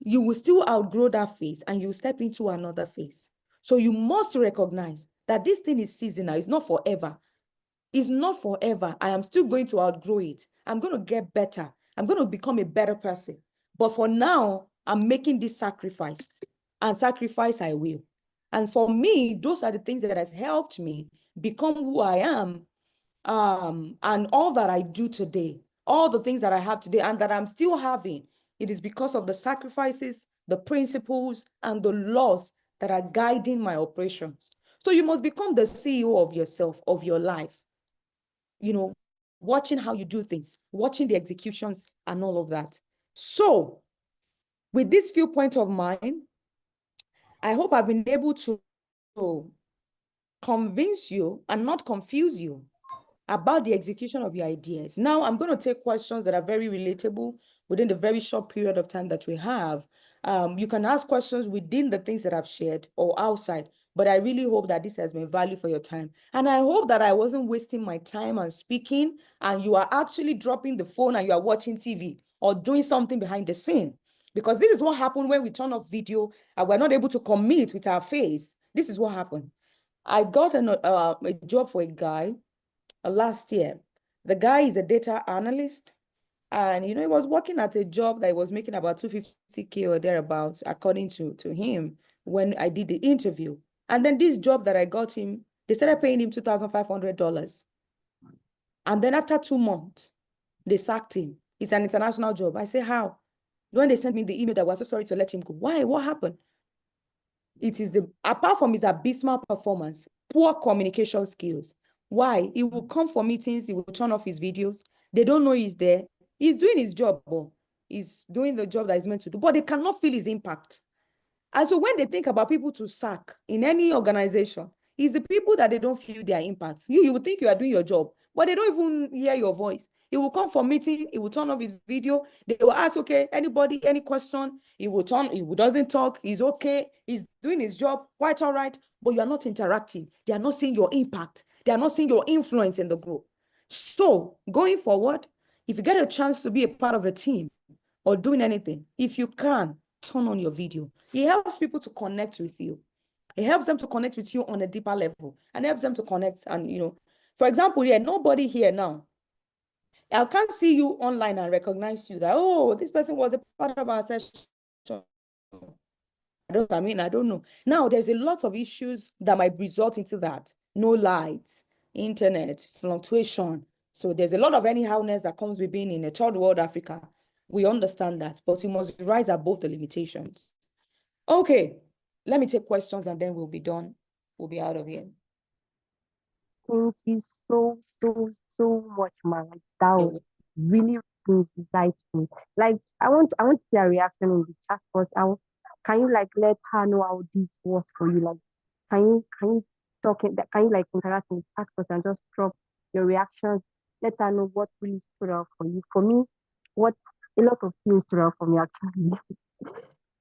You will still outgrow that phase and you step into another phase. So you must recognize that this thing is seasonal. It's not forever. It's not forever. I am still going to outgrow it. I'm going to get better. I'm going to become a better person. But for now, I'm making this sacrifice, and sacrifice I will. And for me, those are the things that has helped me become who I am, and all that I do today, all the things that I have today and that I'm still having. It is because of the sacrifices, the principles, and the laws that are guiding my operations. So you must become the CEO of yourself, of your life. Watching how you do things, watching the executions and all of that. So with this few points of mine, I hope I've been able to convince you and not confuse you about the execution of your ideas. Now, I'm going to take questions that are very relatable within the very short period of time that we have. You can ask questions within the things that I've shared or outside, but I really hope that this has been value for your time. And I hope that I wasn't wasting my time on speaking and you are actually dropping the phone and you are watching TV or doing something behind the scene. Because this is what happened when we turn off video and we're not able to commit with our face. This is what happened. I got a job for a guy last year. The guy is a data analyst, and he was working at a job that he was making about 250K or thereabouts, according to him, when I did the interview. And then this job that I got him, they started paying him $2,500. And then after 2 months, they sacked him. It's an international job. I say, how? When they sent me the email that was so sorry to let him go. Why? What happened? It is apart from his abysmal performance, poor communication skills. Why? He will come for meetings, he will turn off his videos. They don't know he's there. He's doing his job, but he's doing the job that he's meant to do, but they cannot feel his impact. And so when they think about people to sack in any organization, it's the people that they don't feel their impact. You will think you are doing your job, but they don't even hear your voice. He will come for meeting, he will turn off his video. They will ask, okay, anybody, any question? He doesn't talk, he's okay, he's doing his job, quite all right, but you are not interacting. They are not seeing your impact. They are not seeing your influence in the group. So going forward, if you get a chance to be a part of a team or doing anything, if you can, turn on your video. It helps people to connect with you. It helps them to connect with you on a deeper level and helps them to connect. And, for example, nobody here now, I can't see you online and recognize you that, oh, this person was a part of our session. I don't know. Now, there's a lot of issues that might result into that. No lights, internet, fluctuation. So there's a lot of anyhowness that comes with being in a third world Africa. We understand that, but you must rise above the limitations. Okay, let me take questions and then we'll be done. We'll be out of here. Thank you so much, man. Like, that was really insightful. Like, I want to see a reaction in the chat box. Can you let her know how this was for you? Like, can you interact in the chat box and just drop your reactions? Let her know what really stood out for you. For me, what a lot of things stood out for me actually.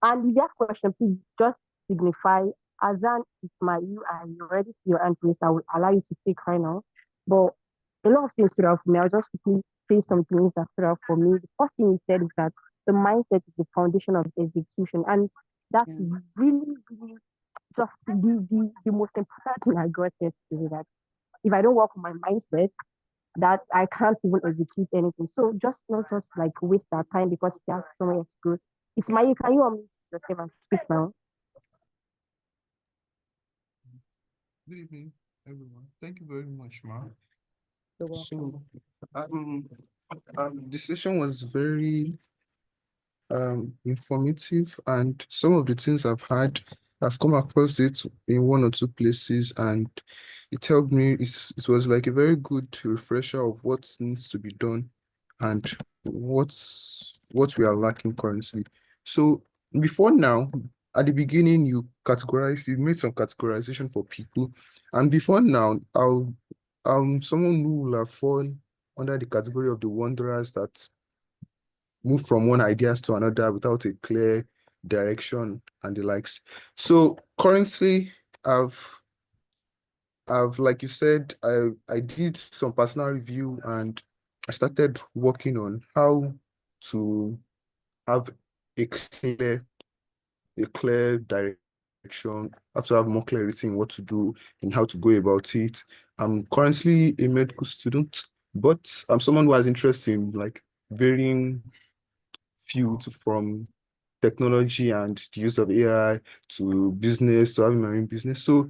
And if you have question, please just signify. Azan Ismail, I already see your hand raised. I will allow you to speak right now. But a lot of things stood out for me. I'll just quickly say some things that stood out for me. The first thing you said is that the mindset is the foundation of execution. And that's really, really just the most important thing I got yesterday, that if I don't work on my mindset, that I can't even execute anything. So just not just like waste our time because you have somewhere else to go. Ismail, can you unmute yourself and speak now? Good evening, everyone. Thank you very much, Ma. You're welcome. So, the session was very informative, and some of the things I've come across it in one or two places, and it helped me. It was like a very good refresher of what needs to be done and what we are lacking currently. So before now, at the beginning you made some categorization for people, and before now, someone who will have fallen under the category of the wanderers that move from one ideas to another without a clear direction and the likes. So currently, I've like you said, I did some personal review and I started working on how to have a clear direction, have to have more clarity in what to do and how to go about it. I'm currently a medical student, but I'm someone who has interest in like varying fields from technology and the use of AI to business, to having my own business. So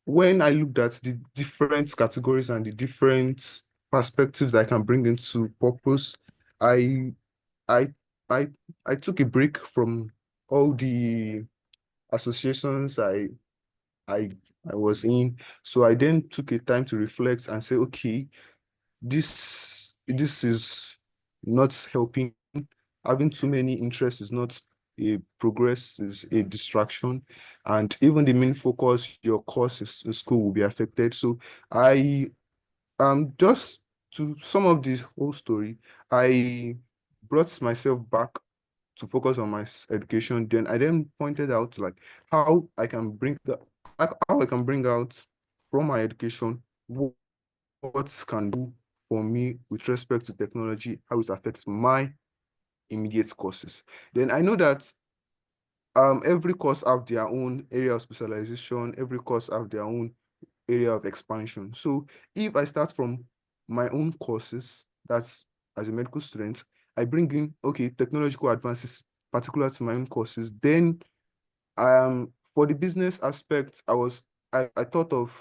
when I looked at the different categories and the different perspectives that I can bring into purpose, I I I I took a break from all the associations I I was in. So I then took a time to reflect and say, okay, this is not helping. Having too many interests is not a progress, is a distraction, and even the main focus, your course is in school will be affected. So I just to sum up this whole story, I brought myself back to focus on my education. Then I then pointed out like how I can bring how I can bring out from my education what can do for me with respect to technology, how it affects my immediate courses. Then I know that every course have their own area of specialization, every course have their own area of expansion. So if I start from my own courses, that's as a medical student, I bring in, okay, technological advances particular to my own courses, then for the business aspect, I thought of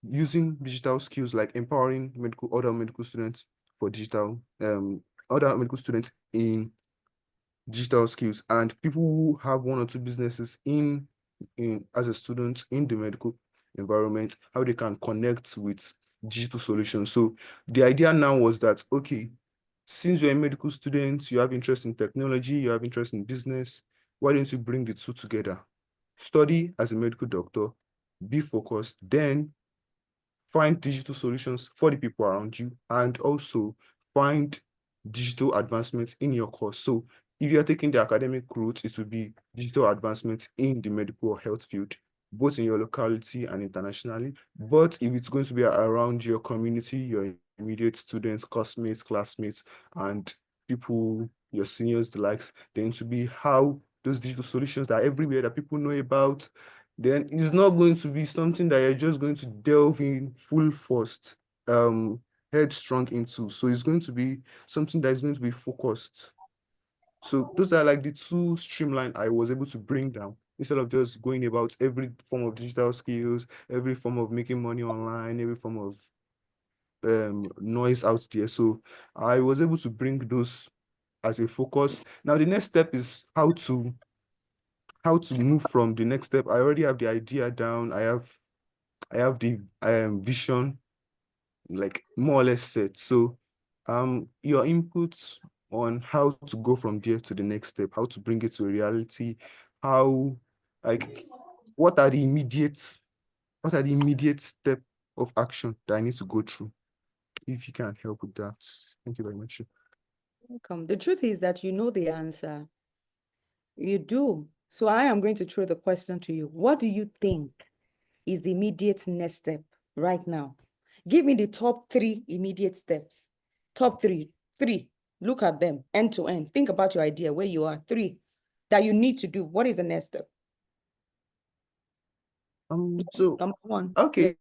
using digital skills like empowering other medical students for other medical students in digital skills and people who have one or two businesses in as a student in the medical environment, how they can connect with digital solutions. So the idea now was that, okay, since you're a medical student, you have interest in technology, you have interest in business, why don't you bring the two together? Study as a medical doctor, be focused, then find digital solutions for the people around you, and also find digital advancements in your course. So if you're taking the academic route, it will be digital advancements in the medical or health field, both in your locality and internationally. But if it's going to be around your community, your immediate students, classmates, and people, your seniors, the likes, then to be how those digital solutions that are everywhere that people know about, then it's not going to be something that you're just going to delve in full force, headstrong into. So it's going to be something that is going to be focused. So those are like the two streamline I was able to bring down instead of just going about every form of digital skills, every form of making money online, every form of noise out there. So I was able to bring those as a focus. Now the next step is how to move from the next step. I already have the idea down. I have the vision like more or less set. So your inputs on how to go from there to the next step, how to bring it to reality, how like what are the immediate step of action that I need to go through? If you can help with that. Thank you very much. Welcome. The truth is that you know the answer. You do. So I am going to throw the question to you. What do you think is the immediate next step right now? Give me the top 3 immediate steps. Top 3. 3. Look at them end to end. Think about your idea, where you are. 3 that you need to do. What is the next step? So Number 1. okay.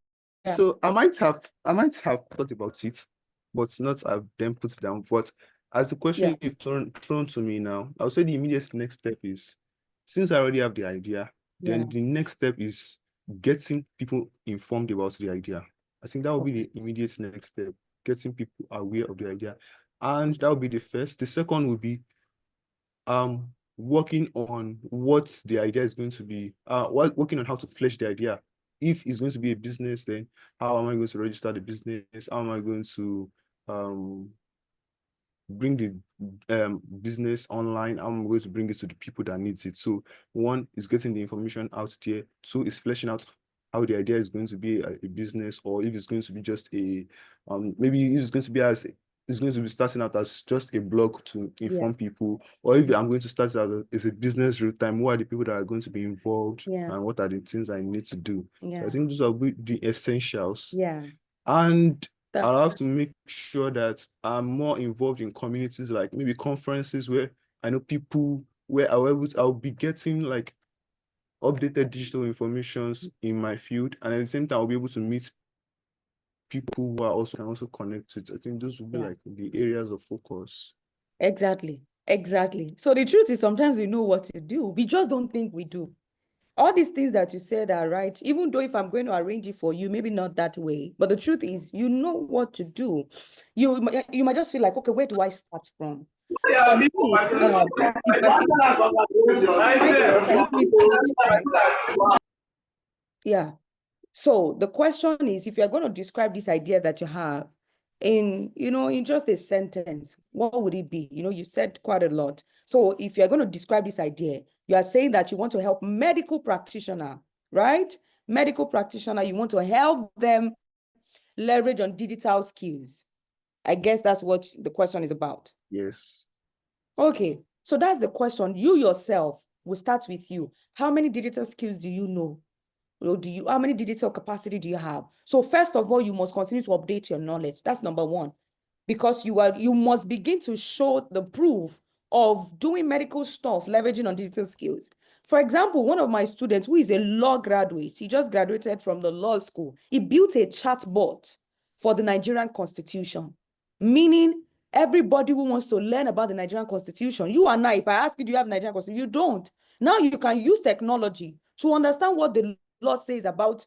Yeah. So I might have thought about it, but not have then put it down. But as the question Yeah. is thrown to me now, I would say the immediate next step is, since I already have the idea, Yeah. then the next step is getting people informed about the idea. I think that would be the immediate next step, getting people aware of the idea. And that would be the first. The second would be working on what the idea is going to be, working on how to flesh the idea. If it's going to be a business, then how am I going to register the business? How am I going to bring the business online. I'm going to bring it to the people that needs it. So one is getting the information out there. Two is fleshing out how the idea is going to be a business, or if it's going to be just a maybe it's going to be starting out as just a blog to inform people, or if I'm going to start as a business real time, who are the people that are going to be involved, and what are the things I need to do. I think those are the essentials. And I'll have to make sure that I'm more involved in communities, like maybe conferences where I know people, where I'll be getting like updated digital information in my field, and at the same time I'll be able to meet people who are also can also connect with. I think those would be like the areas of focus. Exactly. So the truth is, sometimes we know what to do, we just don't think we do. All these things that you said are right, even though if I'm going to arrange it for you, maybe not that way. But the truth is, you know what to do. You might just feel like, okay, where do I start from? Yeah. So the question is, if you're going to describe this idea that you have in just a sentence, what would it be? You said quite a lot. So if you're going to describe this idea, you are saying that you want to help medical practitioner, right? Medical practitioner, you want to help them leverage on digital skills. I guess that's what the question is about. Yes. Okay. So that's the question. You yourself, will start with you. How many digital skills do you know? How many digital capacity do you have? So first of all, you must continue to update your knowledge. That's number one, because you must begin to show the proof of doing medical stuff, leveraging on digital skills. For example, one of my students who is a law graduate, he just graduated from the law school. He built a chatbot for the Nigerian Constitution, meaning everybody who wants to learn about the Nigerian Constitution, you and I, if I ask you, do you have Nigerian Constitution? You don't. Now you can use technology to understand what the law says about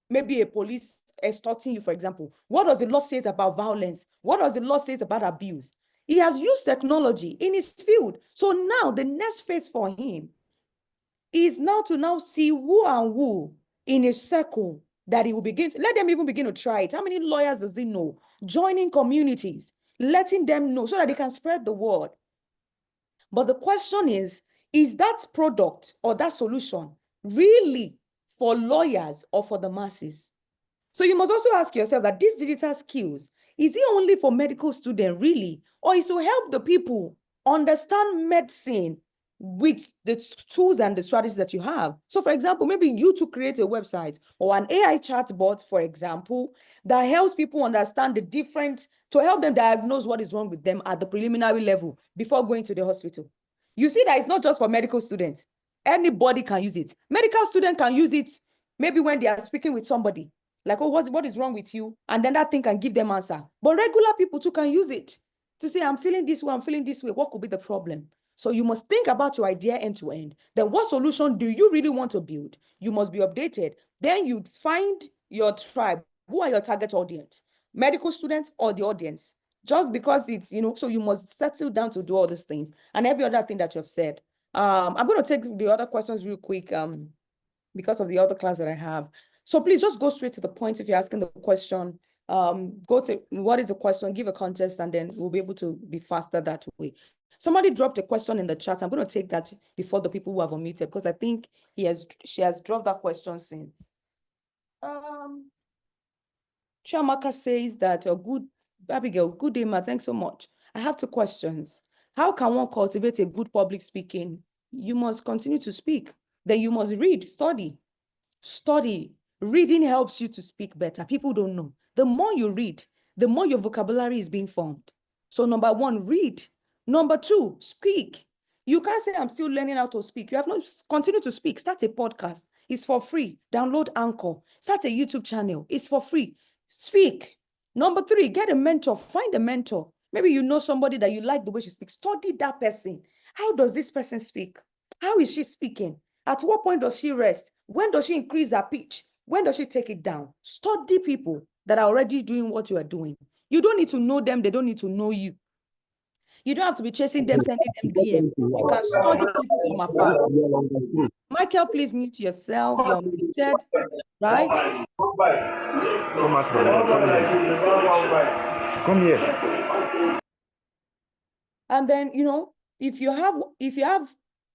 maybe a police extorting you, for example. What does the law say about violence? What does the law say about abuse? He has used technology in his field. So now the next phase for him is now to see who and who in a circle that he will begin to, let them even begin to try it. How many lawyers does he know? Joining communities, letting them know so that they can spread the word. But the question is that product or that solution really for lawyers or for the masses? So you must also ask yourself that these digital skills, is it only for medical students really, or is to help the people understand medicine with the tools and the strategies that you have? So for example, maybe you to create a website or an AI chatbot, for example, that helps people understand the different, to help them diagnose what is wrong with them at the preliminary level before going to the hospital. You see that it's not just for medical students. Anybody can use it. Medical student can use it maybe when they are speaking with somebody, like, oh, what is wrong with you? And then that thing can give them answer. But regular people too can use it to say, I'm feeling this way, I'm feeling this way. What could be the problem? So you must think about your idea end to end. Then what solution do you really want to build? You must be updated. Then you find your tribe. Who are your target audience? Medical students or the audience? Just because it's, so you must settle down to do all these things and every other thing that you have said. I'm going to take the other questions real quick because of the other class that I have. So please just go straight to the point. If you're asking the question, go to what is the question, give a context, and then we'll be able to be faster that way. Somebody dropped a question in the chat. I'm going to take that before the people who have unmuted, because I think she has dropped that question since. Chiamaka says that, Abigail, good day, ma, thanks so much. I have 2 questions. How can one cultivate a good public speaking? You must continue to speak. Then you must read, study. Reading helps you to speak better. People don't know. The more you read, the more your vocabulary is being formed. So number 1, read. Number 2, speak. You can't say I'm still learning how to speak. You have not continue to speak. Start a podcast. It's for free. Download Anchor. Start a YouTube channel. It's for free. Speak. Number 3, get a mentor. Find a mentor. Maybe you know somebody that you like the way she speaks. Study that person. How does this person speak? How is she speaking? At what point does she rest? When does she increase her pitch? When does she take it down? Study people that are already doing what you are doing. You don't need to know them. They don't need to know you. You don't have to be chasing them, sending them DM. You can study people from afar. Michael, please mute yourself. You're muted, right? Come here. And then,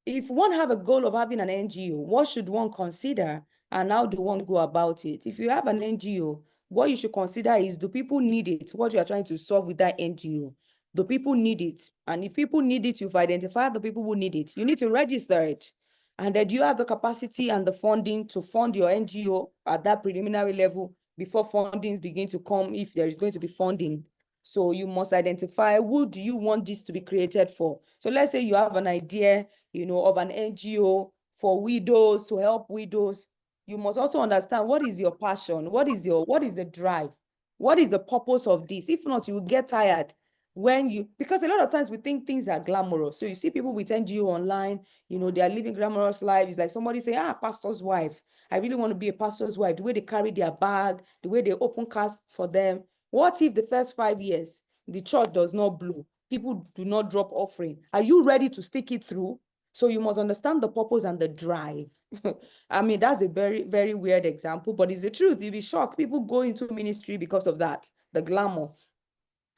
if one have a goal of having an NGO, what should one consider and how do one go about it? If you have an NGO, what you should consider is, do people need it? What you are trying to solve with that NGO? Do people need it? And if people need it, you've identified the people who need it. You need to register it. And then do you have the capacity and the funding to fund your NGO at that preliminary level before fundings begin to come, if there is going to be funding? So you must identify, who do you want this to be created for? So let's say you have an idea, of an NGO for widows, to help widows. You must also understand, what is your passion? What is the drive? What is the purpose of this? If not, you will get tired because a lot of times we think things are glamorous. So you see people with NGO online, they are living glamorous lives. It's like somebody say, pastor's wife. I really want to be a pastor's wife. The way they carry their bag, the way they open cars for them. What if the first 5 years, the church does not blow? People do not drop offering. Are you ready to stick it through? So you must understand the purpose and the drive. I mean, that's a very, very weird example, but it's the truth. You'll be shocked. People go into ministry because of that, the glamour.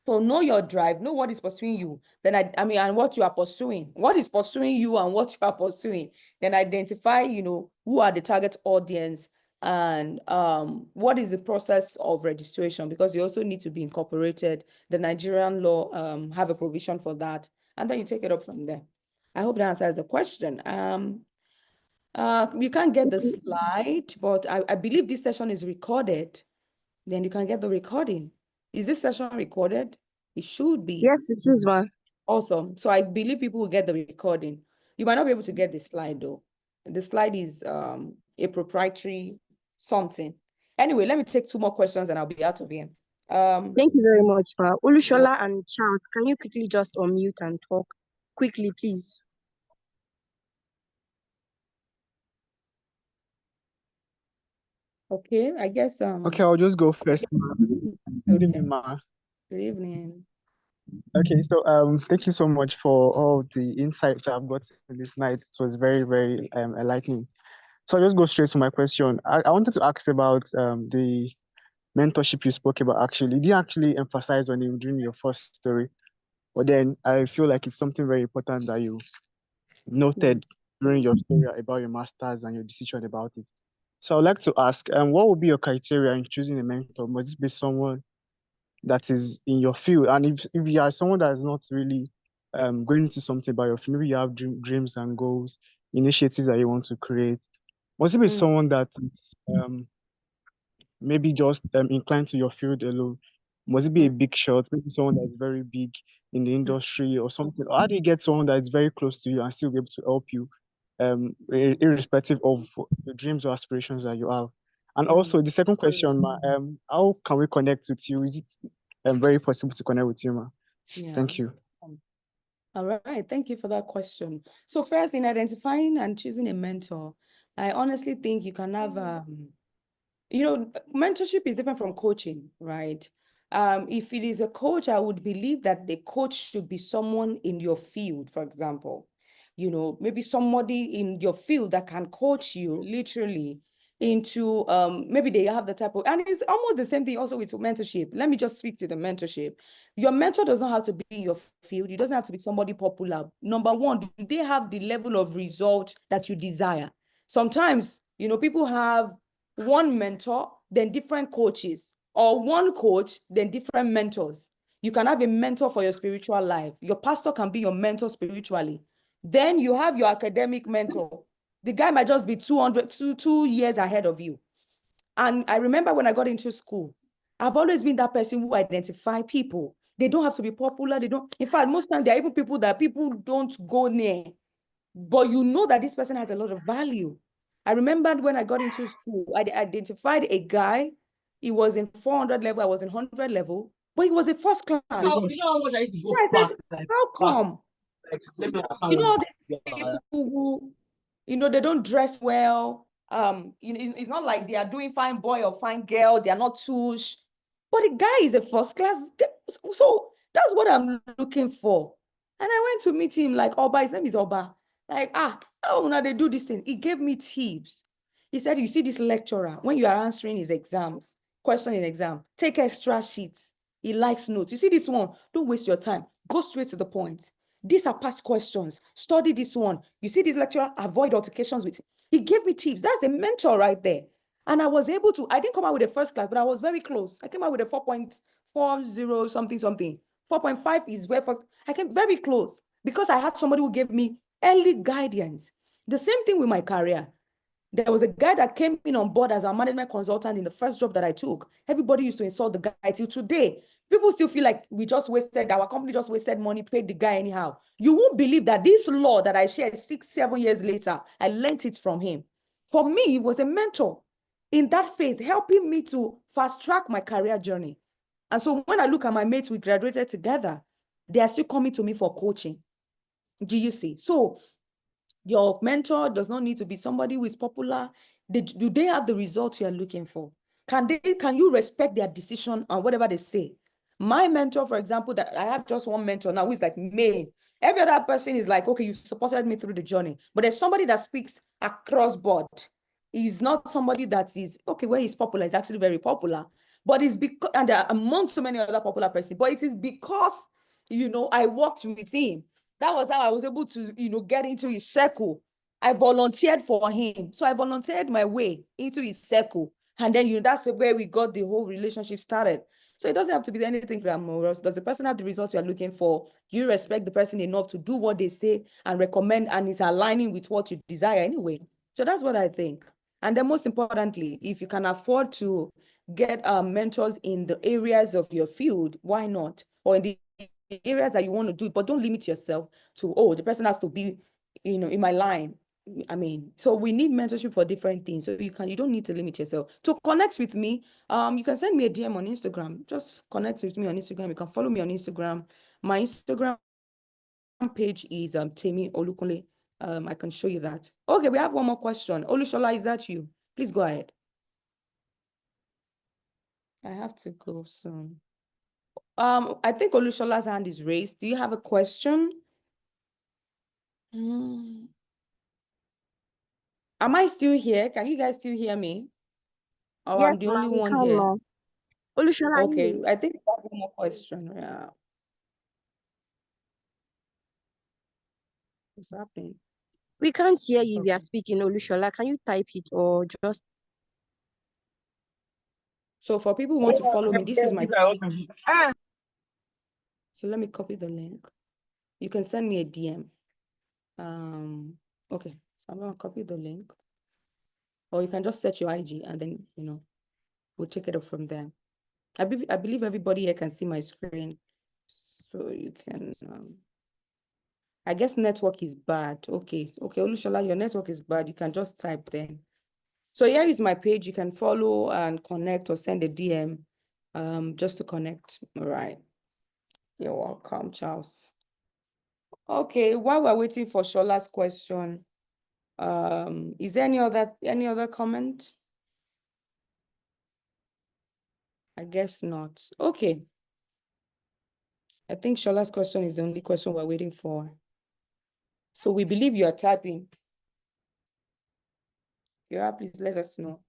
So know your drive, know what is pursuing you. Then and what you are pursuing. What is pursuing you and what you are pursuing. Then identify, who are the target audience and what is the process of registration, because you also need to be incorporated. The Nigerian law have a provision for that. And then you take it up from there. I hope that answers the question. You can't get the slide, but I believe this session is recorded. Then you can get the recording. Is this session recorded? It should be. Yes, it is, ma. Awesome. So I believe people will get the recording. You might not be able to get the slide though. The slide is a proprietary something. Anyway, let me take 2 more questions and I'll be out of here. Thank you very much, ma. Olushola and Charles, can you quickly just unmute and talk? Quickly, please. Okay, I guess Okay, I'll just go first, ma. Good evening, ma. Good evening. Okay, so thank you so much for all the insights I've got this night. It was very, very enlightening. So I'll just go straight to my question. I wanted to ask about the mentorship you spoke about. Actually, you didn't actually emphasize on it during your first story, but then I feel like it's something very important that you noted during your story about your masters and your decision about it. So I'd like to ask, what would be your criteria in choosing a mentor? Must it be someone that is in your field? And if you are someone that is not really going into something about your field, maybe you have dreams and goals, initiatives that you want to create, must it be someone that is maybe just inclined to your field alone? Must it be a big shot, maybe someone that is very big in the industry or something? Or how do you get someone that is very close to you and still be able to help you, irrespective of the dreams or aspirations that you have? And also the second question, ma, how can we connect with you? Is it very possible to connect with you, ma? Yeah. Thank you. All right, thank you for that question. So first, in identifying and choosing a mentor, I honestly think you can have, mentorship is different from coaching, right? If it is a coach, I would believe that the coach should be someone in your field, for example. Maybe somebody in your field that can coach you literally into, maybe they have the type of, and it's almost the same thing also with mentorship. Let me just speak to the mentorship. Your mentor does not have to be in your field. It doesn't have to be somebody popular. Number one, do they have the level of result that you desire? Sometimes, people have one mentor, then different coaches, or one coach, then different mentors. You can have a mentor for your spiritual life. Your pastor can be your mentor spiritually. Then you have your academic mentor. The guy might just be 2 years ahead of you. And I remember when I got into school, I've always been that person who identify people. They don't have to be popular. In fact, most times there are even people that people don't go near. But you know that this person has a lot of value. I remembered when I got into school, I identified a guy. He was in 400 level, I was in 100 level, but he was a first class. I said, how come? People who, they don't dress well. It's not like they are doing fine boy or fine girl. They are not touche. But the guy is a first class. So that's what I'm looking for. And I went to meet him like Oba. His name is Oba. Like, oh, now they do this thing. He gave me tips. He said, you see this lecturer, when you are answering his exams, question in exam, take extra sheets. He likes notes. You see this one, don't waste your time. Go straight to the point. these are past questions. Study this one. You see this lecturer, avoid altercations with him. He gave me tips. That's a mentor right there. And I was able to, I didn't come out with a first class, but I was very close. I came out with a 4.40 something. 4.5 is where first, I came very close because I had somebody who gave me early guidance. The same thing with my career. There was a guy that came in on board as a management consultant in the first job that I took. Everybody used to insult the guy till today. People still feel like our company just wasted money, paid the guy anyhow. You won't believe that this law that I shared 6-7 years later, I learned it from him. For me, he was a mentor in that phase, helping me to fast track my career journey. And so when I look at my mates, we graduated together, they are still coming to me for coaching. Do you see? So your mentor does not need to be somebody who is popular. Do they have the results you are looking for? Can you respect their decision on whatever they say? My mentor, for example, that I have just one mentor now who is like me. Every other person is like, okay, you supported me through the journey. But there's somebody that speaks across board. He's not somebody that is, okay, where he's popular, he's actually very popular. But it's because, and there are among so many other popular persons, but it is because, I worked with him. That was how I was able to, get into his circle. I volunteered for him. So I volunteered my way into his circle. And then, that's where we got the whole relationship started. So it doesn't have to be anything glamorous. Does the person have the results you're looking for? Do you respect the person enough to do what they say and recommend, and it's aligning with what you desire anyway? So that's what I think. And then most importantly, if you can afford to get mentors in the areas of your field, why not? Or in the areas that you want to do, but don't limit yourself to, the person has to be, in my line. I mean, so we need mentorship for different things. So you don't need to limit yourself. To connect with me, you can send me a DM on Instagram. Just connect with me on Instagram. You can follow me on Instagram. My Instagram page is Temi Olukunle. I can show you that. Okay, we have one more question. Olushola, is that you? Please go ahead. I have to go soon. I think Olushola's hand is raised. Do you have a question? Am I still here? Can you guys still hear me? Or I'm Yes, the ma'am, only we one can, here? ma'am. Olushola, Okay, I think I have one more question. Yeah. What's happening? we can't hear you if you are Okay. speaking, Olushola. Can you type it or just... So for people who want to follow me, this is my page. So let me copy the link. You can send me a DM. Okay, so I'm gonna copy the link. Or you can just search your IG and then, we'll take it up from there. I believe everybody here can see my screen. So you can, I guess network is bad. Okay, Olushola, your network is bad. You can just type then. So here is my page. You can follow and connect or send a DM just to connect. All right. You're welcome, Charles. Okay, while we're waiting for Shola's question, is there any other comment? I guess not. Okay. I think Shola's question is the only question we're waiting for. So we believe you are typing. If you are, please let us know.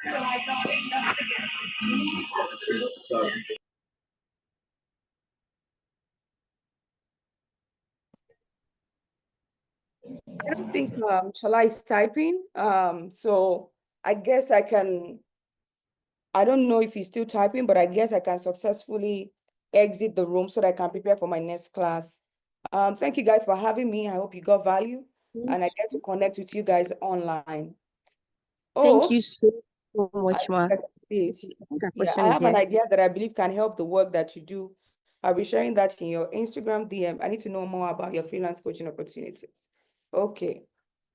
I don't think Shola is typing. So I guess I don't know if he's still typing, but I guess I can successfully exit the room so that I can prepare for my next class. Thank you guys for having me. I hope you got value and I get to connect with you guys online. Thank you so much, ma. I have an idea that I believe can help the work that you do. I'll be sharing that in your Instagram DM. I need to know more about your freelance coaching opportunities. Okay,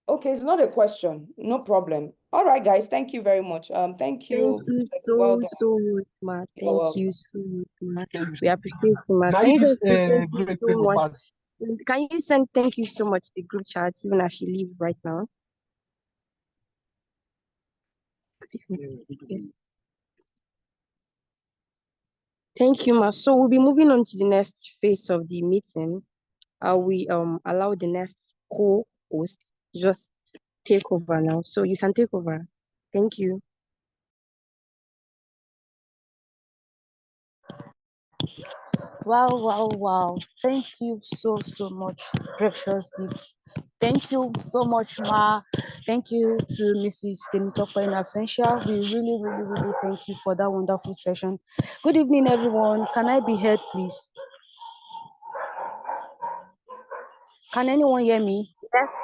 it's not a question. No problem. All right, guys. Thank you very much. Thank you. Thank you Well so, done. so much, ma. You're Thank welcome. you so much, ma. We appreciate you, ma. Now Can you this just say thank you great so thing much? about Can you send thank you so much to the group chat even as she leaves right now? Yes. Thank you, Ma. So we'll be moving on to the next phase of the meeting. We allow the next co-host to just take over now. So you can take over. Thank you. Wow. Thank you so much, Precious Gifts. Thank you so much, Ma. Thank you to Mrs. Temitope in absentia. We really thank you for that wonderful session. Good evening, everyone. Can I be heard, please? Can anyone hear me?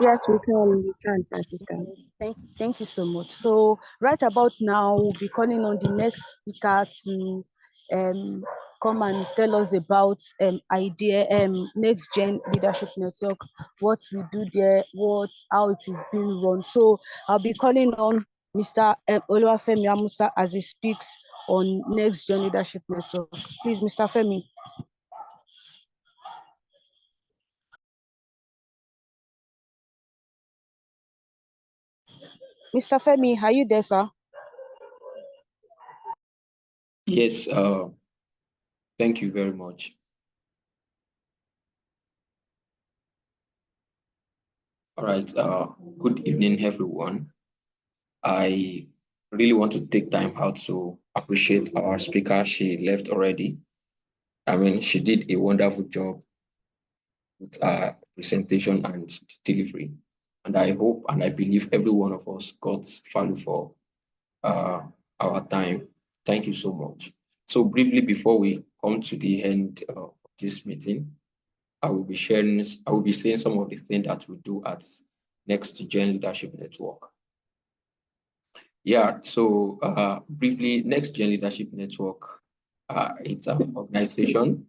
Yes, we can, Francisca. Thank you so much. So right about now, we'll be calling on the next speaker to come and tell us about Next Gen Leadership Network, what we do there, how it is being run. So I'll be calling on Mr. Oluwafemi Amusa as he speaks on Next Gen Leadership Network. Please, Mr. Femi. Mr. Femi, are you there, sir? Yes, thank you very much. All right, good evening, everyone. I really want to take time out to appreciate our speaker. She left already. I mean, she did a wonderful job with our presentation and delivery. And I hope and I believe every one of us got value for our time. Thank you so much. So briefly, before we come to the end of this meeting, I will be saying some of the things that we do at Next Gen Leadership Network. Yeah, so briefly, Next Gen Leadership Network, it's an organization,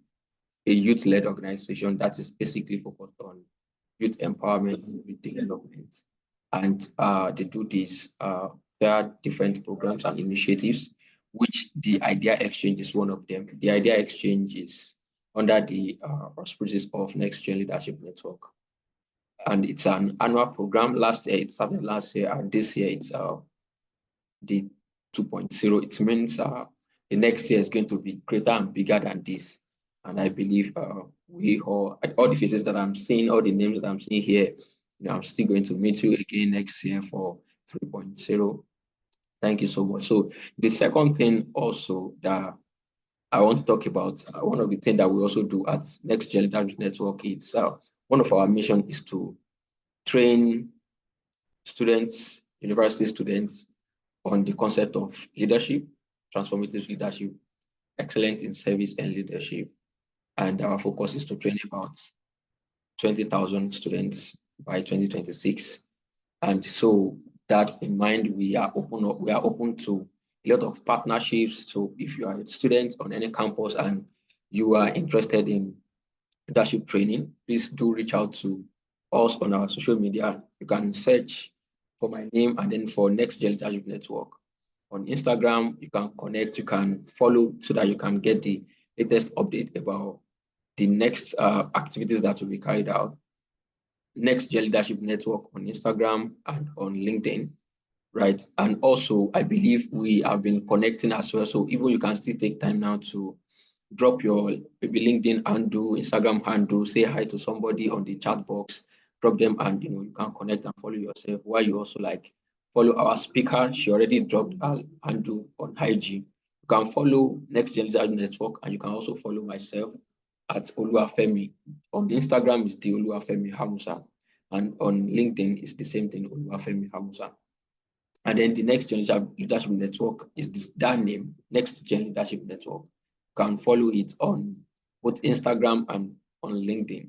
a youth-led organization that is basically focused on youth empowerment and youth development. And they do this via different programs and initiatives, which the Idea Exchange is one of them. The Idea Exchange is under the auspices of Next Gen Leadership Network. And it's an annual program. Last year, it started last year, and this year it's the 2.0. It means the next year is going to be greater and bigger than this. And I believe we all the faces that I'm seeing, all the names that I'm seeing here, I'm still going to meet you again next year for 3.0. Thank you so much. So the second thing also that I want to talk about, one of the things that we also do at Next Gen Leadership Network, it's one of our mission is to train students, university students, on the concept of leadership, transformative leadership, excellence in service and leadership. And our focus is to train about 20,000 students by 2026. And so that in mind, we are open to a lot of partnerships. So if you are a student on any campus and you are interested in leadership training, please do reach out to us on our social media. You can search for my name and then for Next Gen Leadership Network. On Instagram, you can connect, you can follow so that you can get the latest update about the next activities that will be carried out. Next Gen Leadership Network on Instagram and on LinkedIn, right? And also, I believe we have been connecting as well. So even you can still take time now to drop your maybe LinkedIn handle, Instagram handle, say hi to somebody on the chat box, drop them, and you can connect and follow yourself. While you also follow our speaker, she already dropped her handle on IG. You can follow Next Gen Leadership Network, and you can also follow myself at Oluwafemi. On Instagram is the Oluwafemi Hamusa, and on LinkedIn is the same thing, Oluwafemi Hamusa. And then the Next Gen Leadership Network is that name, Next Gen Leadership Network. You can follow it on both Instagram and on LinkedIn.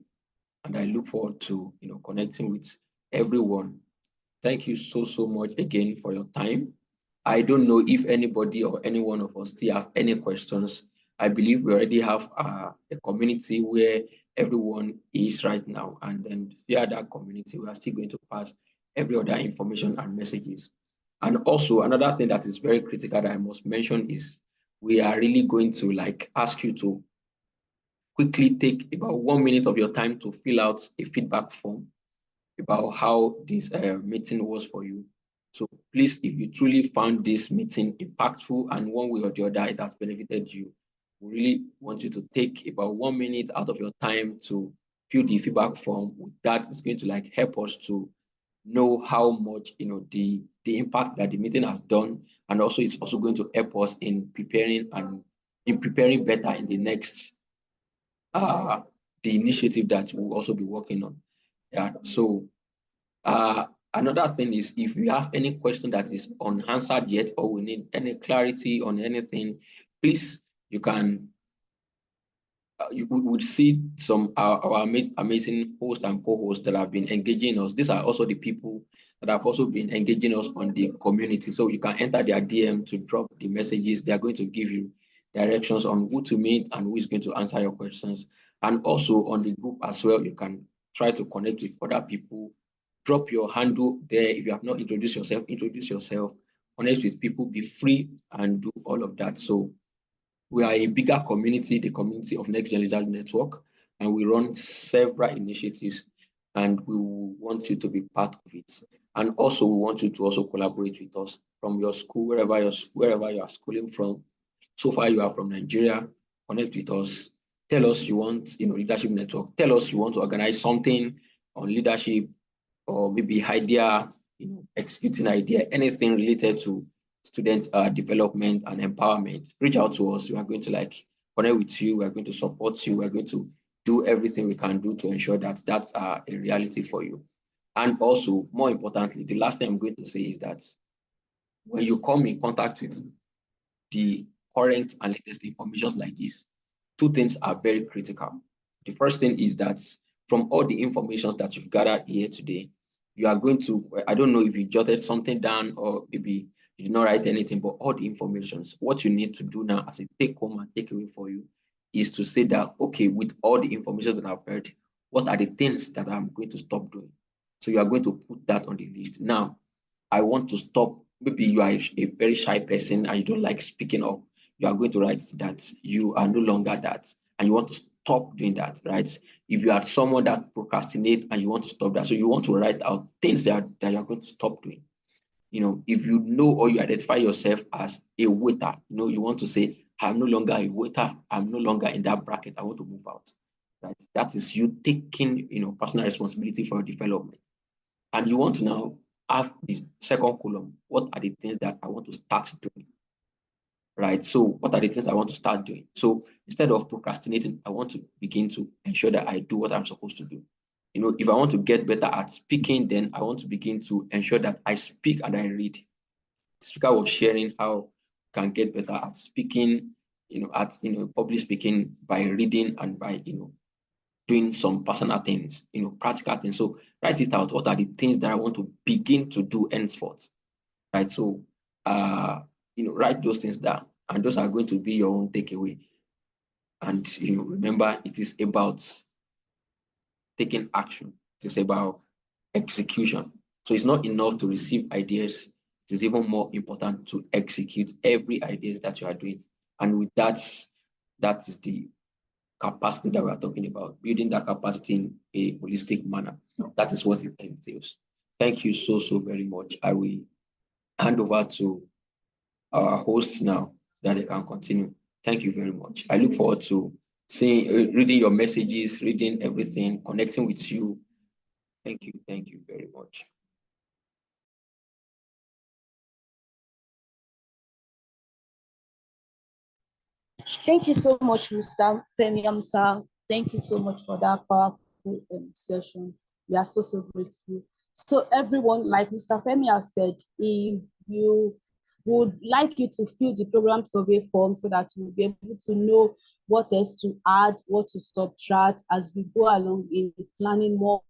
And I look forward to connecting with everyone. Thank you so much again for your time. I don't know if anybody or any one of us still have any questions. I believe we already have a community where everyone is right now. And then via that community, we are still going to pass every other information and messages. And also another thing that is very critical that I must mention is we are really going to ask you to quickly take about 1 minute of your time to fill out a feedback form about how this meeting was for you. So please, if you truly found this meeting impactful and one way or the other it has benefited you, we really want you to take about 1 minute out of your time to fill the feedback form. That is going to like help us to know how much the impact that the meeting has done, and also it's also going to help us in preparing better in the next the initiative that we'll also be working on. Yeah. So another thing is, if you have any question that is unanswered yet, or we need any clarity on anything, please, you can you would see some our amazing hosts and co-hosts that have been engaging us. These are also the people that have also been engaging us on the community. So you can enter their DM to drop the messages. They are going to give you directions on who to meet and who is going to answer your questions. And also on the group as well, you can try to connect with other people. Drop your handle there. If you have not introduced yourself, introduce yourself. Connect with people, be free, and do all of that. So we are a bigger community, the community of Next Gen Leadership Network, and we run several initiatives, and we want you to be part of it. And also, we want you to also collaborate with us from your school, wherever you are schooling from. So far, you are from Nigeria. Connect with us. Tell us you want, Leadership Network. Tell us you want to organize something on leadership, or maybe idea, executing idea, anything related to students' development and empowerment. Reach out to us. We are going to connect with you. We are going to support you. We are going to do everything we can do to ensure that that's a reality for you. And also, more importantly, the last thing I'm going to say is that when you come in contact with the current and latest information like this, two things are very critical. The first thing is that from all the information that you've gathered here today, you are going to, I don't know if you jotted something down or maybe you did not write anything, but all the information, what you need to do now as a take home and take away for you is to say that, okay, with all the information that I've heard, what are the things that I'm going to stop doing? So you are going to put that on the list. Now, I want to stop. Maybe you are a very shy person and you don't like speaking up. You are going to write that you are no longer that, and you want to stop doing that, right? If you are someone that procrastinates and you want to stop that, so you want to write out things that you are going to stop doing. If you know or you identify yourself as a waiter, you want to say, I'm no longer a waiter. I'm no longer in that bracket. I want to move out, right? That is you taking, personal responsibility for your development. And you want to now have the second column. What are the things that I want to start doing? Right? So what are the things I want to start doing? So instead of procrastinating, I want to begin to ensure that I do what I'm supposed to do. If I want to get better at speaking, then I want to begin to ensure that I speak and I read. The speaker was sharing how I can get better at speaking, public speaking by reading and by, doing some personal things, practical things. So write it out. What are the things that I want to begin to do henceforth, right? So, write those things down, and those are going to be your own takeaway. And, remember, it is about taking action. It is about execution. So it's not enough to receive ideas. It is even more important to execute every idea that you are doing. And with that is the capacity that we are talking about, building that capacity in a holistic manner. That is what it entails. Thank you so very much. I will hand over to our hosts now that they can continue. Thank you very much. I look forward to seeing, reading your messages, reading everything, connecting with you. Thank you very much. Thank you so much, Mr. Femi Amsa. Thank you so much for that powerful session. We are so grateful. So everyone, like Mr. Femi has said, if you would like you to fill the program survey form so that we'll be able to know what else to add, what to subtract as we go along in planning more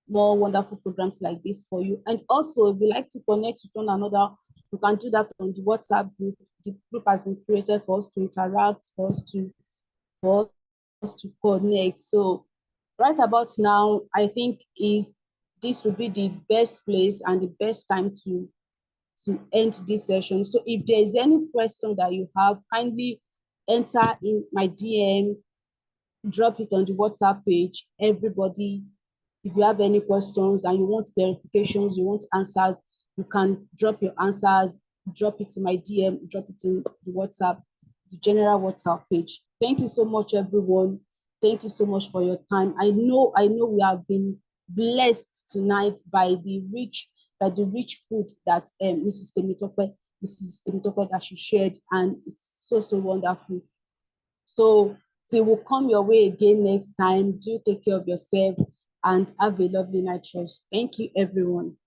wonderful programs like this for you. And also, if you like to connect with one another, you can do that on the WhatsApp group. The group has been created for us to interact, for us to connect. So right about now, I think this will be the best place and the best time to end this session. So if there is any question that you have, kindly enter in my DM, drop it on the WhatsApp page. Everybody, if you have any questions and you want clarifications, you want answers, you can drop your answers, drop it to my DM, drop it in the WhatsApp. the general WhatsApp page. Thank you so much, everyone. Thank you so much for your time. I know we have been blessed tonight by the rich food that Mrs. Temitope that she shared, and it's so wonderful. So till we'll come your way again next time, do take care of yourself and have a lovely night rest. Thank you, everyone.